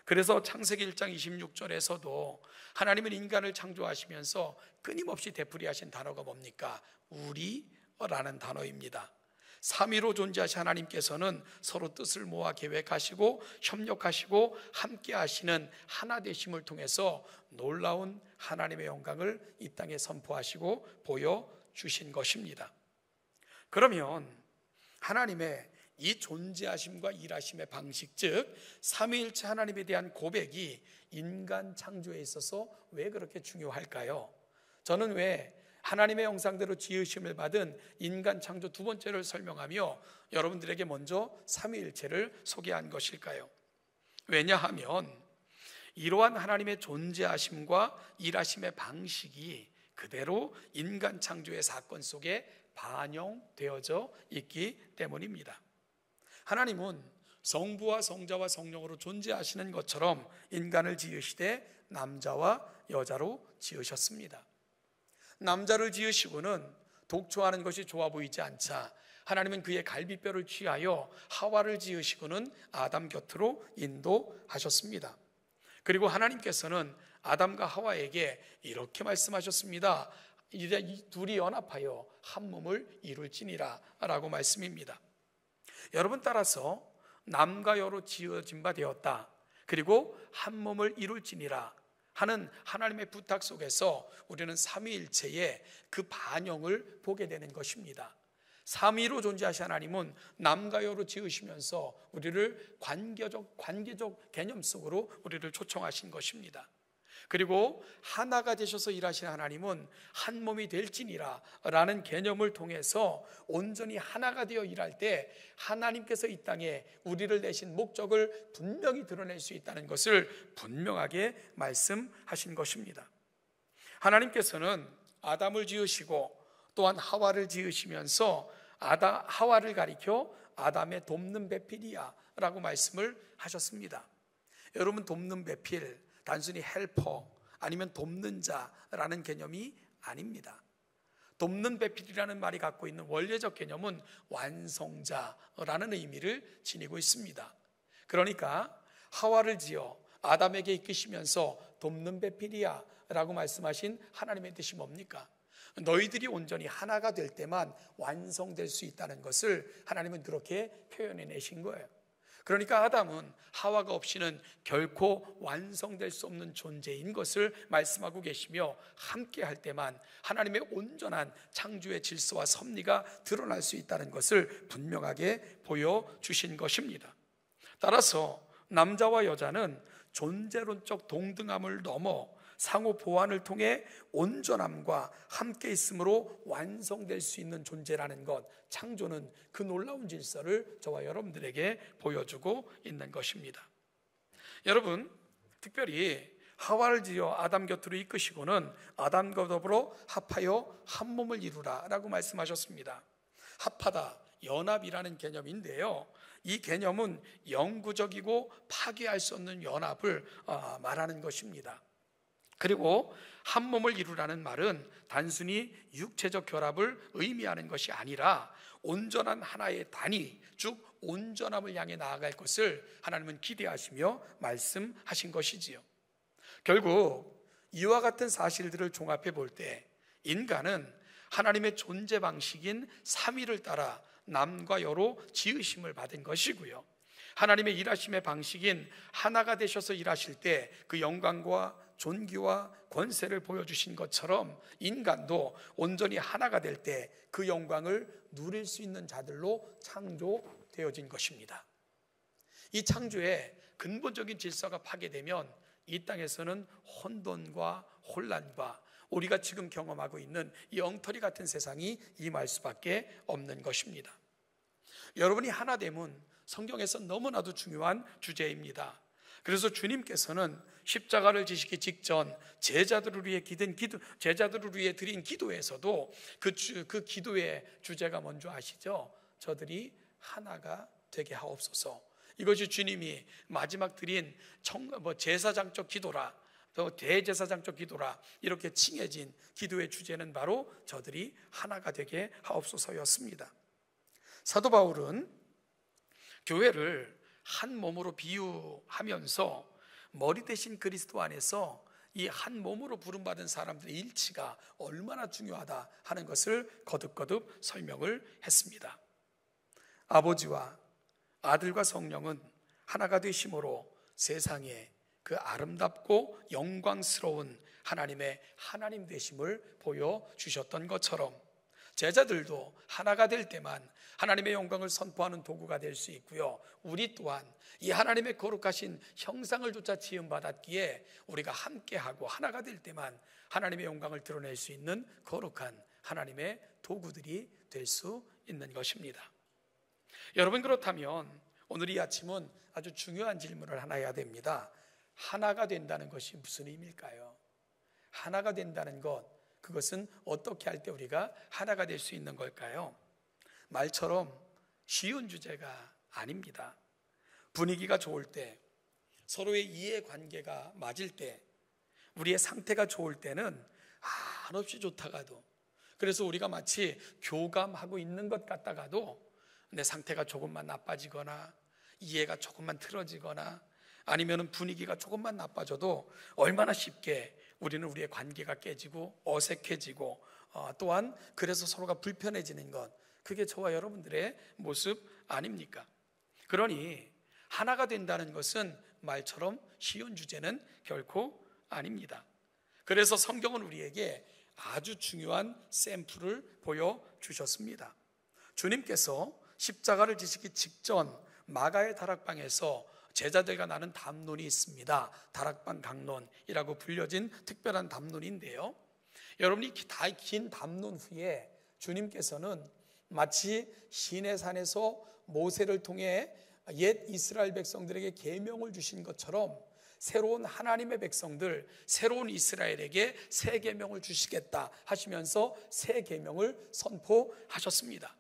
Speaker 1: 그래서 창세기 1장 26절에서도 하나님은 인간을 창조하시면서 끊임없이 되풀이하신 단어가 뭡니까? 우리라는 단어입니다. 삼위로 존재하신 하나님께서는 서로 뜻을 모아 계획하시고 협력하시고 함께 하시는 하나 되심을 통해서 놀라운 하나님의 영광을 이 땅에 선포하시고 보여주신 것입니다. 그러면 하나님의 이 존재하심과 일하심의 방식, 즉 삼위일체 하나님에 대한 고백이 인간 창조에 있어서 왜 그렇게 중요할까요? 저는 왜 하나님의 형상대로 지으심을 받은 인간 창조 두 번째를 설명하며 여러분들에게 먼저 삼위일체를 소개한 것일까요? 왜냐하면 이러한 하나님의 존재하심과 일하심의 방식이 그대로 인간 창조의 사건 속에 반영되어져 있기 때문입니다. 하나님은 성부와 성자와 성령으로 존재하시는 것처럼 인간을 지으시되 남자와 여자로 지으셨습니다. 남자를 지으시고는 독초하는 것이 좋아 보이지 않자 하나님은 그의 갈비뼈를 취하여 하와를 지으시고는 아담 곁으로 인도하셨습니다. 그리고 하나님께서는 아담과 하와에게 이렇게 말씀하셨습니다. 이제 이 둘이 연합하여 한 몸을 이룰지니라 라고 말씀입니다. 여러분, 따라서 남과 여로 지어진 바 되었다, 그리고 한 몸을 이룰지니라 하는 하나님의 부탁 속에서 우리는 삼위일체의 그 반영을 보게 되는 것입니다. 삼위로 존재하신 하나님은 남과 여로 지으시면서 우리를 관계적 개념 속으로 우리를 초청하신 것입니다. 그리고 하나가 되셔서 일하시는 하나님은 한 몸이 될지니라 라는 개념을 통해서 온전히 하나가 되어 일할 때 하나님께서 이 땅에 우리를 내신 목적을 분명히 드러낼 수 있다는 것을 분명하게 말씀하신 것입니다. 하나님께서는 아담을 지으시고 또한 하와를 지으시면서 하와를 가리켜 아담의 돕는 배필이야 라고 말씀을 하셨습니다. 여러분, 돕는 배필, 단순히 헬퍼 아니면 돕는 자라는 개념이 아닙니다. 돕는 배필이라는 말이 갖고 있는 원래적 개념은 완성자라는 의미를 지니고 있습니다. 그러니까 하와를 지어 아담에게 이끄시면서 돕는 배필이야 라고 말씀하신 하나님의 뜻이 뭡니까? 너희들이 온전히 하나가 될 때만 완성될 수 있다는 것을 하나님은 그렇게 표현해 내신 거예요. 그러니까 아담은 하와가 없이는 결코 완성될 수 없는 존재인 것을 말씀하고 계시며, 함께 할 때만 하나님의 온전한 창조의 질서와 섭리가 드러날 수 있다는 것을 분명하게 보여주신 것입니다. 따라서 남자와 여자는 존재론적 동등함을 넘어 상호 보완을 통해 온전함과 함께 있음으로 완성될 수 있는 존재라는 것, 창조는 그 놀라운 질서를 저와 여러분들에게 보여주고 있는 것입니다. 여러분, 특별히 하와를 지어 아담 곁으로 이끄시고는 아담과 더불어 합하여 한 몸을 이루라 라고 말씀하셨습니다. 합하다, 연합이라는 개념인데요, 이 개념은 영구적이고 파괴할 수 없는 연합을 말하는 것입니다. 그리고 한 몸을 이루라는 말은 단순히 육체적 결합을 의미하는 것이 아니라 온전한 하나의 단위, 즉 온전함을 향해 나아갈 것을 하나님은 기대하시며 말씀하신 것이지요. 결국 이와 같은 사실들을 종합해 볼 때 인간은 하나님의 존재 방식인 삼위를 따라 남과 여로 지으심을 받은 것이고요, 하나님의 일하심의 방식인 하나가 되셔서 일하실 때 그 영광과 존귀와 권세를 보여주신 것처럼 인간도 온전히 하나가 될 때 그 영광을 누릴 수 있는 자들로 창조되어진 것입니다. 이 창조의 근본적인 질서가 파괴되면 이 땅에서는 혼돈과 혼란과 우리가 지금 경험하고 있는 이 엉터리 같은 세상이 임할 수밖에 없는 것입니다. 여러분이 하나됨은 성경에서 너무나도 중요한 주제입니다. 그래서 주님께서는 십자가를 지시기 직전 제자들을 위해 드린 기도에서도 그 기도의 주제가 뭔지 아시죠? 저들이 하나가 되게 하옵소서. 이것이 주님이 마지막 드린 제사장적 기도라, 또 대제사장적 기도라 이렇게 칭해진 기도의 주제는 바로 저들이 하나가 되게 하옵소서였습니다. 사도 바울은 교회를 한 몸으로 비유하면서 머리 대신 그리스도 안에서 이 한 몸으로 부름받은 사람들의 일치가 얼마나 중요하다 하는 것을 거듭거듭 설명을 했습니다. 아버지와 아들과 성령은 하나가 되심으로 세상에 그 아름답고 영광스러운 하나님의 하나님 되심을 보여주셨던 것처럼 제자들도 하나가 될 때만 하나님의 영광을 선포하는 도구가 될 수 있고요, 우리 또한 이 하나님의 거룩하신 형상을 조차 지음받았기에 우리가 함께하고 하나가 될 때만 하나님의 영광을 드러낼 수 있는 거룩한 하나님의 도구들이 될 수 있는 것입니다. 여러분, 그렇다면 오늘 이 아침은 아주 중요한 질문을 하나 해야 됩니다. 하나가 된다는 것이 무슨 의미일까요? 하나가 된다는 것, 그것은 어떻게 할 때 우리가 하나가 될 수 있는 걸까요? 말처럼 쉬운 주제가 아닙니다. 분위기가 좋을 때, 서로의 이해관계가 맞을 때, 우리의 상태가 좋을 때는 한없이 좋다가도, 그래서 우리가 마치 교감하고 있는 것 같다가도 내 상태가 조금만 나빠지거나 이해가 조금만 틀어지거나 아니면 분위기가 조금만 나빠져도 얼마나 쉽게 우리는 우리의 관계가 깨지고 어색해지고 또한 그래서 서로가 불편해지는 것, 그게 저와 여러분들의 모습 아닙니까? 그러니 하나가 된다는 것은 말처럼 쉬운 주제는 결코 아닙니다. 그래서 성경은 우리에게 아주 중요한 샘플을 보여주셨습니다. 주님께서 십자가를 지시기 직전 마가의 다락방에서 제자들과 나눈 담론이 있습니다. 다락방 강론이라고 불려진 특별한 담론인데요, 여러분이 다 긴 담론 후에 주님께서는 마치 시내산에서 모세를 통해 옛 이스라엘 백성들에게 계명을 주신 것처럼 새로운 하나님의 백성들, 새로운 이스라엘에게 새 계명을 주시겠다 하시면서 새 계명을 선포하셨습니다.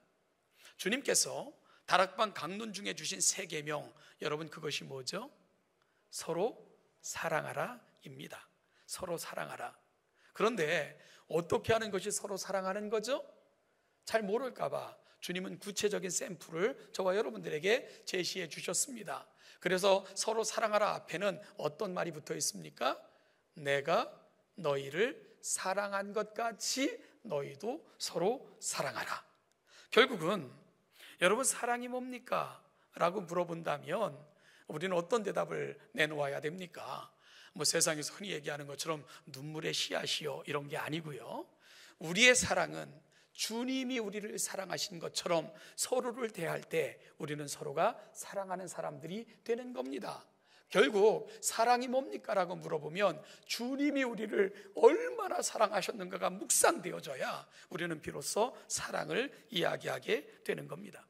Speaker 1: 주님께서 다락방 강론 중에 주신 새 계명, 여러분 그것이 뭐죠? 서로 사랑하라 입니다. 서로 사랑하라. 그런데 어떻게 하는 것이 서로 사랑하는 거죠? 잘 모를까봐 주님은 구체적인 샘플을 저와 여러분들에게 제시해 주셨습니다. 그래서 서로 사랑하라 앞에는 어떤 말이 붙어 있습니까? 내가 너희를 사랑한 것 같이 너희도 서로 사랑하라. 결국은 여러분, 사랑이 뭡니까? 라고 물어본다면 우리는 어떤 대답을 내놓아야 됩니까? 세상에서 흔히 얘기하는 것처럼 눈물의 씨앗이요 이런 게 아니고요, 우리의 사랑은 주님이 우리를 사랑하신 것처럼 서로를 대할 때 우리는 서로가 사랑하는 사람들이 되는 겁니다. 결국 사랑이 뭡니까? 라고 물어보면 주님이 우리를 얼마나 사랑하셨는가가 묵상되어져야 우리는 비로소 사랑을 이야기하게 되는 겁니다.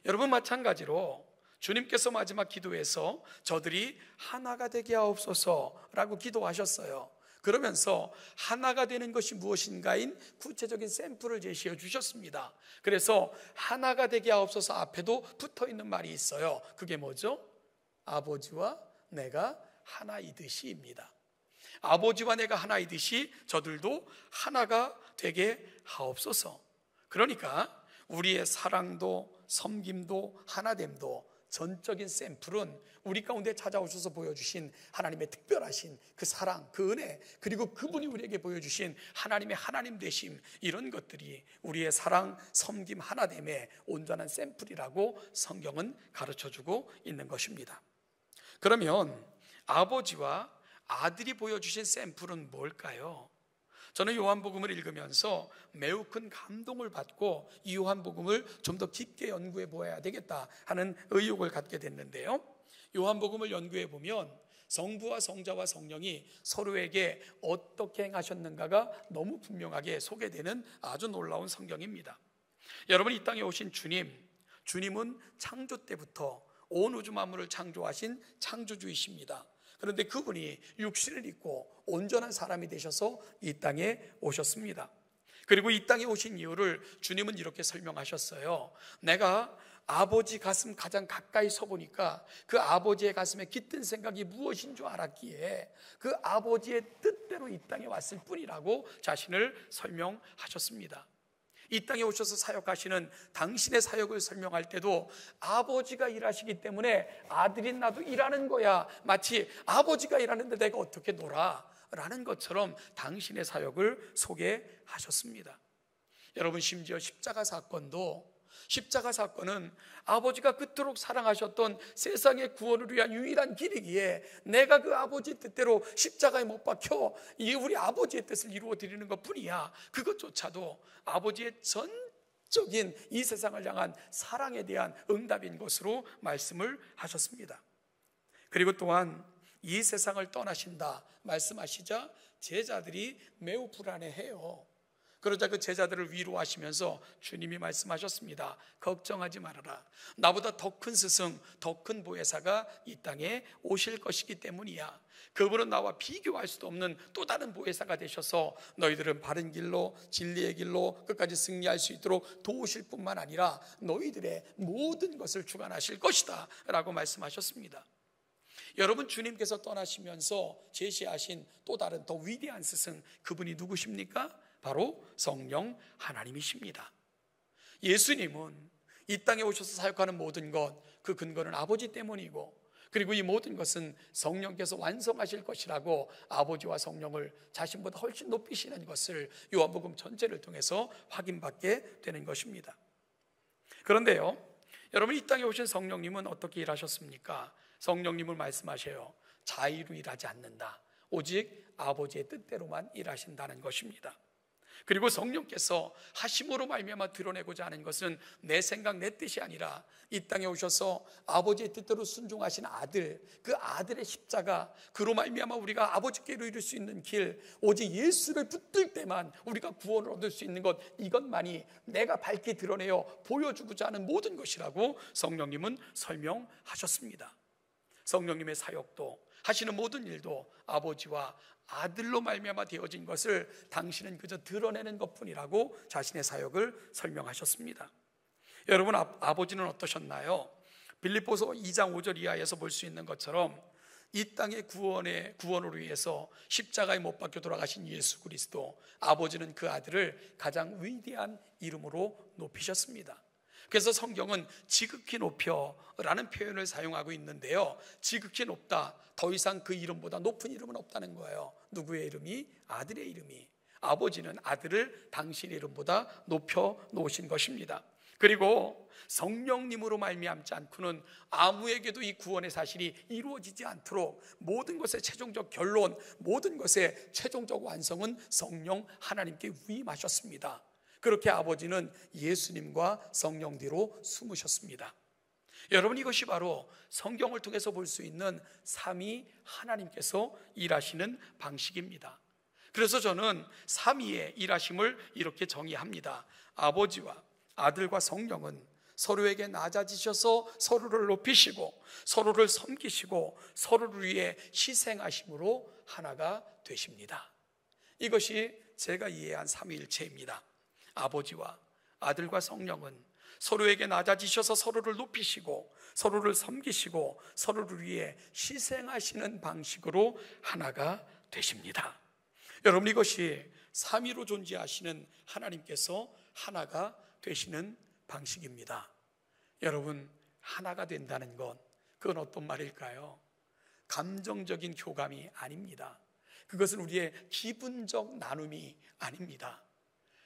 Speaker 1: 여러분, 마찬가지로 주님께서 마지막 기도에서 저들이 하나가 되게 하옵소서라고 기도하셨어요. 그러면서 하나가 되는 것이 무엇인가인 구체적인 샘플을 제시해 주셨습니다. 그래서 하나가 되게 하옵소서 앞에도 붙어 있는 말이 있어요. 그게 뭐죠? 아버지와 내가 하나이듯이입니다. 아버지와 내가 하나이듯이 저들도 하나가 되게 하옵소서. 그러니까 우리의 사랑도 섬김도 하나됨도 전적인 샘플은 우리 가운데 찾아오셔서 보여주신 하나님의 특별하신 그 사랑, 그 은혜, 그리고 그분이 우리에게 보여주신 하나님의 하나님 되심, 이런 것들이 우리의 사랑, 섬김, 하나됨의 온전한 샘플이라고 성경은 가르쳐주고 있는 것입니다. 그러면 아버지와 아들이 보여주신 샘플은 뭘까요? 저는 요한복음을 읽으면서 매우 큰 감동을 받고 이 요한복음을 좀 더 깊게 연구해 보아야 되겠다 하는 의욕을 갖게 됐는데요, 요한복음을 연구해 보면 성부와 성자와 성령이 서로에게 어떻게 행하셨는가가 너무 분명하게 소개되는 아주 놀라운 성경입니다. 여러분, 이 땅에 오신 주님은 창조 때부터 온 우주 만물을 창조하신 창조주이십니다. 그런데 그분이 육신을 입고 온전한 사람이 되셔서 이 땅에 오셨습니다. 그리고 이 땅에 오신 이유를 주님은 이렇게 설명하셨어요. 내가 아버지 가슴 가장 가까이 서보니까 그 아버지의 가슴에 깃든 생각이 무엇인 줄 알았기에 그 아버지의 뜻대로 이 땅에 왔을 뿐이라고 자신을 설명하셨습니다. 이 땅에 오셔서 사역하시는 당신의 사역을 설명할 때도 아버지가 일하시기 때문에 아들인 나도 일하는 거야, 마치 아버지가 일하는데 내가 어떻게 놀아? 라는 것처럼 당신의 사역을 소개하셨습니다. 여러분, 심지어 십자가 사건은 아버지가 그토록 사랑하셨던 세상의 구원을 위한 유일한 길이기에 내가 그 아버지 뜻대로 십자가에 못 박혀 우리 아버지의 뜻을 이루어 드리는 것 뿐이야. 그것조차도 아버지의 전적인 이 세상을 향한 사랑에 대한 응답인 것으로 말씀을 하셨습니다. 그리고 또한 이 세상을 떠나신다 말씀하시자 제자들이 매우 불안해해요. 그러자 그 제자들을 위로하시면서 주님이 말씀하셨습니다. 걱정하지 말아라. 나보다 더 큰 스승, 더 큰 보혜사가 이 땅에 오실 것이기 때문이야. 그분은 나와 비교할 수도 없는 또 다른 보혜사가 되셔서 너희들은 바른 길로, 진리의 길로 끝까지 승리할 수 있도록 도우실 뿐만 아니라 너희들의 모든 것을 주관하실 것이다 라고 말씀하셨습니다. 여러분, 주님께서 떠나시면서 제시하신 또 다른 더 위대한 스승, 그분이 누구십니까? 바로 성령 하나님이십니다. 예수님은 이 땅에 오셔서 사역하는 모든 것, 그 근거는 아버지 때문이고, 그리고 이 모든 것은 성령께서 완성하실 것이라고 아버지와 성령을 자신보다 훨씬 높이시는 것을 요한복음 전체를 통해서 확인받게 되는 것입니다. 그런데요, 여러분, 이 땅에 오신 성령님은 어떻게 일하셨습니까? 성령님은 말씀하셔요. 자의로 일하지 않는다. 오직 아버지의 뜻대로만 일하신다는 것입니다. 그리고 성령께서 하심으로 말미암아 드러내고자 하는 것은 내 생각 내 뜻이 아니라 이 땅에 오셔서 아버지의 뜻대로 순종하신 아들, 그 아들의 십자가, 그로 말미암아 우리가 아버지께로 이룰 수 있는 길, 오직 예수를 붙들 때만 우리가 구원을 얻을 수 있는 것, 이것만이 내가 밝게 드러내어 보여주고자 하는 모든 것이라고 성령님은 설명하셨습니다. 성령님의 사역도 하시는 모든 일도 아버지와 아들로 말미암아 되어진 것을 당신은 그저 드러내는 것뿐이라고 자신의 사역을 설명하셨습니다. 여러분, 아버지는 어떠셨나요? 빌립보서 2장 5절 이하에서 볼 수 있는 것처럼 이 땅의 구원을 위해서 십자가에 못 박혀 돌아가신 예수 그리스도, 아버지는 그 아들을 가장 위대한 이름으로 높이셨습니다. 그래서 성경은 지극히 높여라는 표현을 사용하고 있는데요, 지극히 높다, 더 이상 그 이름보다 높은 이름은 없다는 거예요. 누구의 이름이? 아들의 이름이. 아버지는 아들을 당신의 이름보다 높여 놓으신 것입니다. 그리고 성령님으로 말미암지 않고는 아무에게도 이 구원의 사실이 이루어지지 않도록 모든 것의 최종적 결론, 모든 것의 최종적 완성은 성령 하나님께 위임하셨습니다. 그렇게 아버지는 예수님과 성령 뒤로 숨으셨습니다. 여러분, 이것이 바로 성경을 통해서 볼 수 있는 삼위 하나님께서 일하시는 방식입니다. 그래서 저는 삼위의 일하심을 이렇게 정의합니다. 아버지와 아들과 성령은 서로에게 낮아지셔서 서로를 높이시고 서로를 섬기시고 서로를 위해 희생하심으로 하나가 되십니다. 이것이 제가 이해한 삼위일체입니다. 아버지와 아들과 성령은 서로에게 낮아지셔서 서로를 높이시고 서로를 섬기시고 서로를 위해 희생하시는 방식으로 하나가 되십니다. 여러분, 이것이 삼위로 존재하시는 하나님께서 하나가 되시는 방식입니다. 여러분, 하나가 된다는 것, 그건 어떤 말일까요? 감정적인 교감이 아닙니다. 그것은 우리의 기분적 나눔이 아닙니다.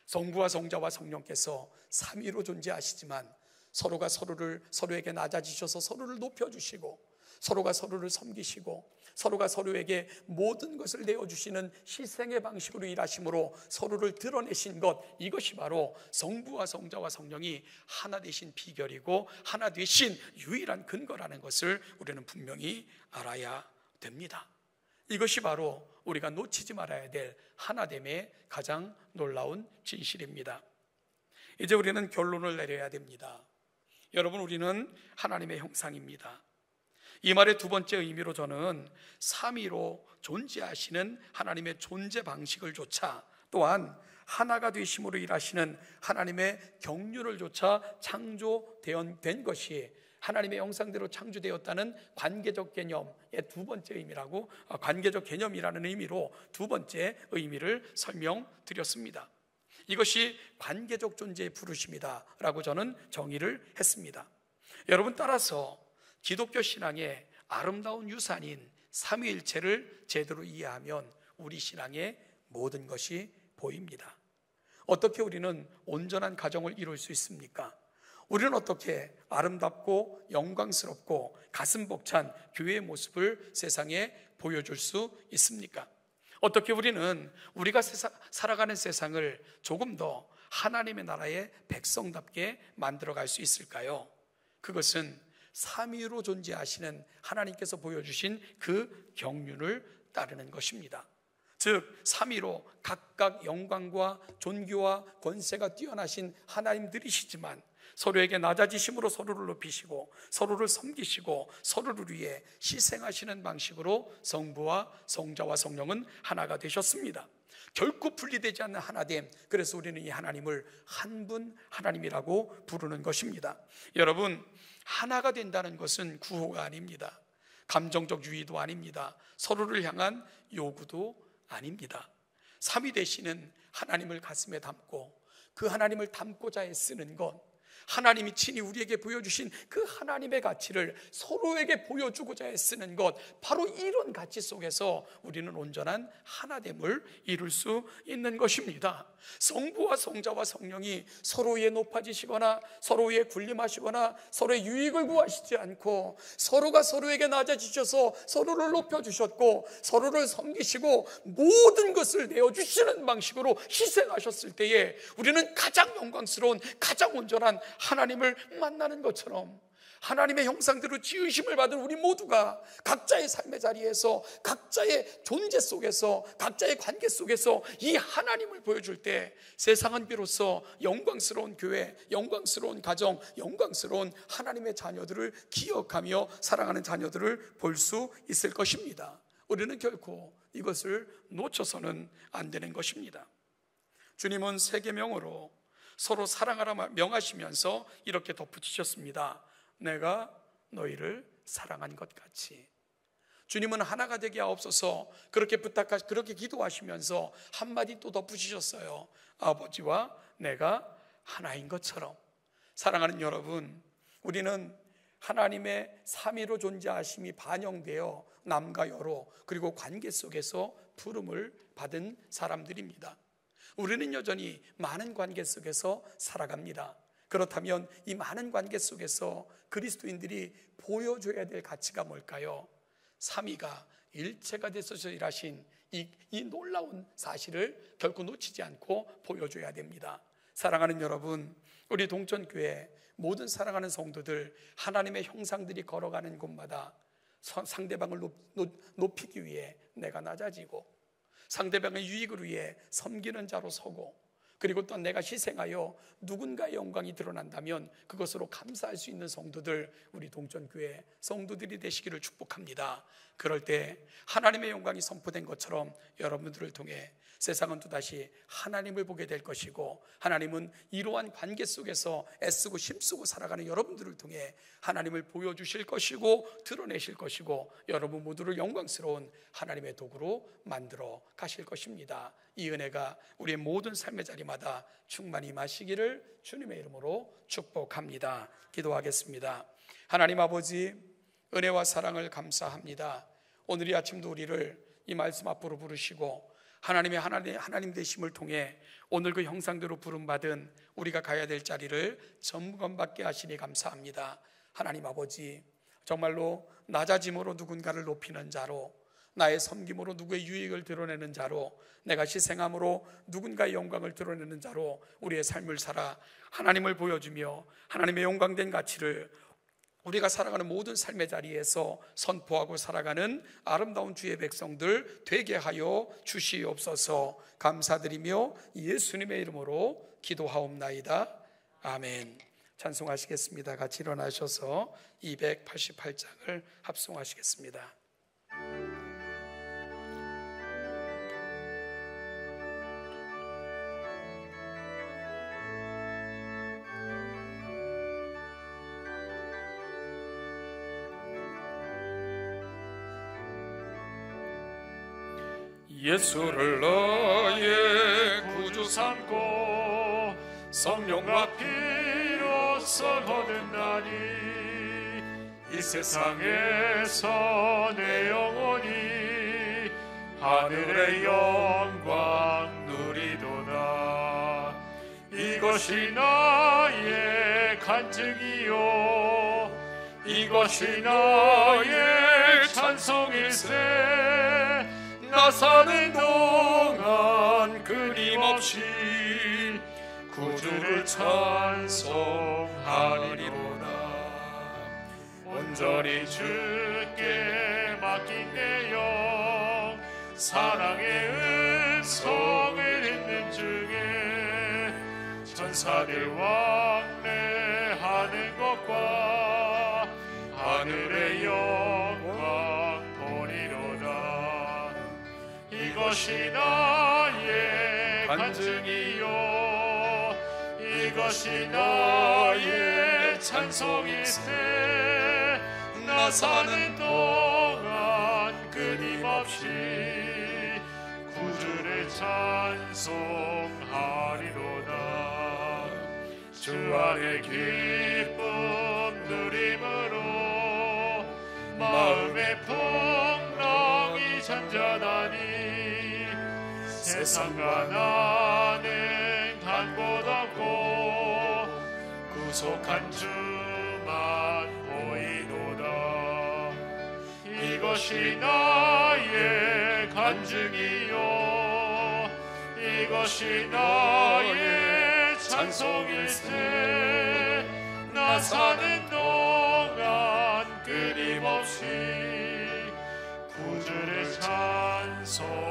Speaker 1: 성부와 성자와 성령께서 삼위로 존재하시지만 서로가 서로에게 낮아지셔서 서로를 높여주시고 서로가 서로를 섬기시고 서로가 서로에게 모든 것을 내어주시는 희생의 방식으로 일하심으로 서로를 드러내신 것, 이것이 바로 성부와 성자와 성령이 하나 되신 비결이고 하나 되신 유일한 근거라는 것을 우리는 분명히 알아야 됩니다. 이것이 바로 우리가 놓치지 말아야 될 하나됨의 가장 놀라운 진실입니다. 이제 우리는 결론을 내려야 됩니다. 여러분, 우리는 하나님의 형상입니다. 이 말의 두 번째 의미로 저는 삼위로 존재하시는 하나님의 존재 방식을 조차, 또한 하나가 되심으로 일하시는 하나님의 경륜을 조차 창조된 것이 하나님의 형상대로 창조되었다는 관계적 개념의 두 번째 의미라고, 관계적 개념이라는 의미로 두 번째 의미를 설명드렸습니다. 이것이 관계적 존재의 부르심이다 라고 저는 정의를 했습니다. 여러분, 따라서 기독교 신앙의 아름다운 유산인 삼위일체를 제대로 이해하면 우리 신앙의 모든 것이 보입니다. 어떻게 우리는 온전한 가정을 이룰 수 있습니까? 우리는 어떻게 아름답고 영광스럽고 가슴 벅찬 교회의 모습을 세상에 보여줄 수 있습니까? 어떻게 우리는 우리가 살아가는 세상을 조금 더 하나님의 나라의 백성답게 만들어갈 수 있을까요? 그것은 삼위로 존재하시는 하나님께서 보여주신 그 경륜을 따르는 것입니다. 즉, 삼위로 각각 영광과 존귀와 권세가 뛰어나신 하나님들이시지만 서로에게 낮아지심으로 서로를 높이시고 서로를 섬기시고 서로를 위해 희생하시는 방식으로 성부와 성자와 성령은 하나가 되셨습니다. 결코 분리되지 않는 하나됨, 그래서 우리는 이 하나님을 한 분 하나님이라고 부르는 것입니다. 여러분, 하나가 된다는 것은 구호가 아닙니다. 감정적 유의도 아닙니다. 서로를 향한 요구도 아닙니다. 삼위 되시는 하나님을 가슴에 담고 그 하나님을 담고자 애쓰는 것, 하나님이 친히 우리에게 보여주신 그 하나님의 가치를 서로에게 보여주고자 애쓰는 것, 바로 이런 가치 속에서 우리는 온전한 하나됨을 이룰 수 있는 것입니다. 성부와 성자와 성령이 서로에 높아지시거나 서로에 군림하시거나 서로의 유익을 구하시지 않고 서로가 서로에게 낮아지셔서 서로를 높여주셨고 서로를 섬기시고 모든 것을 내어주시는 방식으로 희생하셨을 때에 우리는 가장 영광스러운, 가장 온전한 하나님을 만나는 것처럼 하나님의 형상대로 지으심을 받은 우리 모두가 각자의 삶의 자리에서 각자의 존재 속에서 각자의 관계 속에서 이 하나님을 보여줄 때 세상은 비로소 영광스러운 교회, 영광스러운 가정, 영광스러운 하나님의 자녀들을 기억하며 사랑하는 자녀들을 볼 수 있을 것입니다. 우리는 결코 이것을 놓쳐서는 안 되는 것입니다. 주님은 세 계명으로 서로 사랑하라 명하시면서 이렇게 덧붙이셨습니다. 내가 너희를 사랑한 것 같이. 주님은 하나가 되게 하옵소서 그렇게 그렇게 기도하시면서 한마디 또 덧붙이셨어요. 아버지와 내가 하나인 것처럼. 사랑하는 여러분, 우리는 하나님의 삼위로 존재하심이 반영되어 남과 여로 그리고 관계 속에서 부름을 받은 사람들입니다. 우리는 여전히 많은 관계 속에서 살아갑니다. 그렇다면 이 많은 관계 속에서 그리스도인들이 보여줘야 될 가치가 뭘까요? 삼위가 일체가 되셔서 일하신 이 놀라운 사실을 결코 놓치지 않고 보여줘야 됩니다. 사랑하는 여러분, 우리 동천교회 모든 사랑하는 성도들, 하나님의 형상들이 걸어가는 곳마다 상대방을 높이기 위해 내가 낮아지고, 상대방의 유익을 위해 섬기는 자로 서고, 그리고 또 내가 희생하여 누군가의 영광이 드러난다면 그것으로 감사할 수 있는 성도들, 우리 동천교회 성도들이 되시기를 축복합니다. 그럴 때 하나님의 영광이 선포된 것처럼 여러분들을 통해 세상은 또다시 하나님을 보게 될 것이고, 하나님은 이러한 관계 속에서 애쓰고 힘쓰고 살아가는 여러분들을 통해 하나님을 보여주실 것이고 드러내실 것이고, 여러분 모두를 영광스러운 하나님의 도구로 만들어 가실 것입니다. 이 은혜가 우리의 모든 삶의 자리마다 충만히 임하시기를 주님의 이름으로 축복합니다. 기도하겠습니다. 하나님 아버지, 은혜와 사랑을 감사합니다. 오늘 이 아침도 우리를 이 말씀 앞으로 부르시고 하나님 되심을 통해 오늘 그 형상대로 부름받은 우리가 가야 될 자리를 점검받게 하시니 감사합니다. 하나님 아버지, 정말로 낮아짐으로 누군가를 높이는 자로, 나의 섬김으로 누구의 유익을 드러내는 자로, 내가 희생함으로 누군가의 영광을 드러내는 자로 우리의 삶을 살아 하나님을 보여주며 하나님의 영광된 가치를 우리가 살아가는 모든 삶의 자리에서 선포하고 살아가는 아름다운 주의 백성들 되게 하여 주시옵소서. 감사드리며 예수님의 이름으로 기도하옵나이다. 아멘. 찬송하시겠습니다. 같이 일어나셔서 288장을 합송하시겠습니다.
Speaker 2: 예수를 너의 구주 삼고 성령과 피로써 거듭나니 이 세상에서 내 영혼이 하늘의 영광 누리도다. 이것이 나의 간증이요 이것이 나의 찬송일세. 나 사는 동안 끊임없이 구주를 찬송하리로다. 온전히 주께 맡긴 내 영 사랑의 음성을 듣는 중에 천사들 왕래하는 것과 하늘의 영광 보리로다. 이것이 나의 간증이요 이것이 나의 찬송일세. 나 사는 동안 끊임없이 구주를 찬송하리로다. 주 안에 기쁨 누림으로 마음의 풍랑이 잔잔하니 세상과 나는 간 곳 없고 구속한 주만 보이도다. 이것이 나의 간증이요 이것이 나의 찬송일세. 나 사는 동안 끊임없이 구주를 찬송하리로다.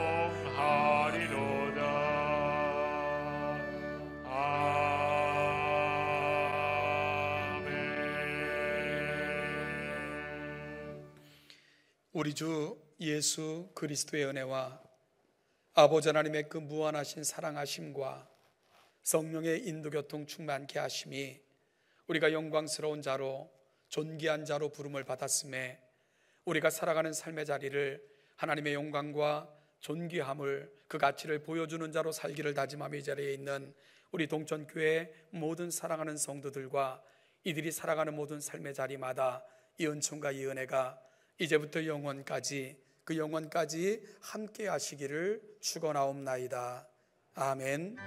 Speaker 1: 우리 주 예수 그리스도의 은혜와 아버지 하나님의 그 무한하신 사랑하심과 성령의 인도교통 충만케 하심이 우리가 영광스러운 자로 존귀한 자로 부름을 받았음에 우리가 살아가는 삶의 자리를 하나님의 영광과 존귀함을 그 가치를 보여주는 자로 살기를 다짐하며 이 자리에 있는 우리 동천교회 모든 사랑하는 성도들과 이들이 살아가는 모든 삶의 자리마다 이 은총과 이 은혜가 이제부터 영원까지 그 영원까지 함께 하시기를 축원하옵나이다. 아멘.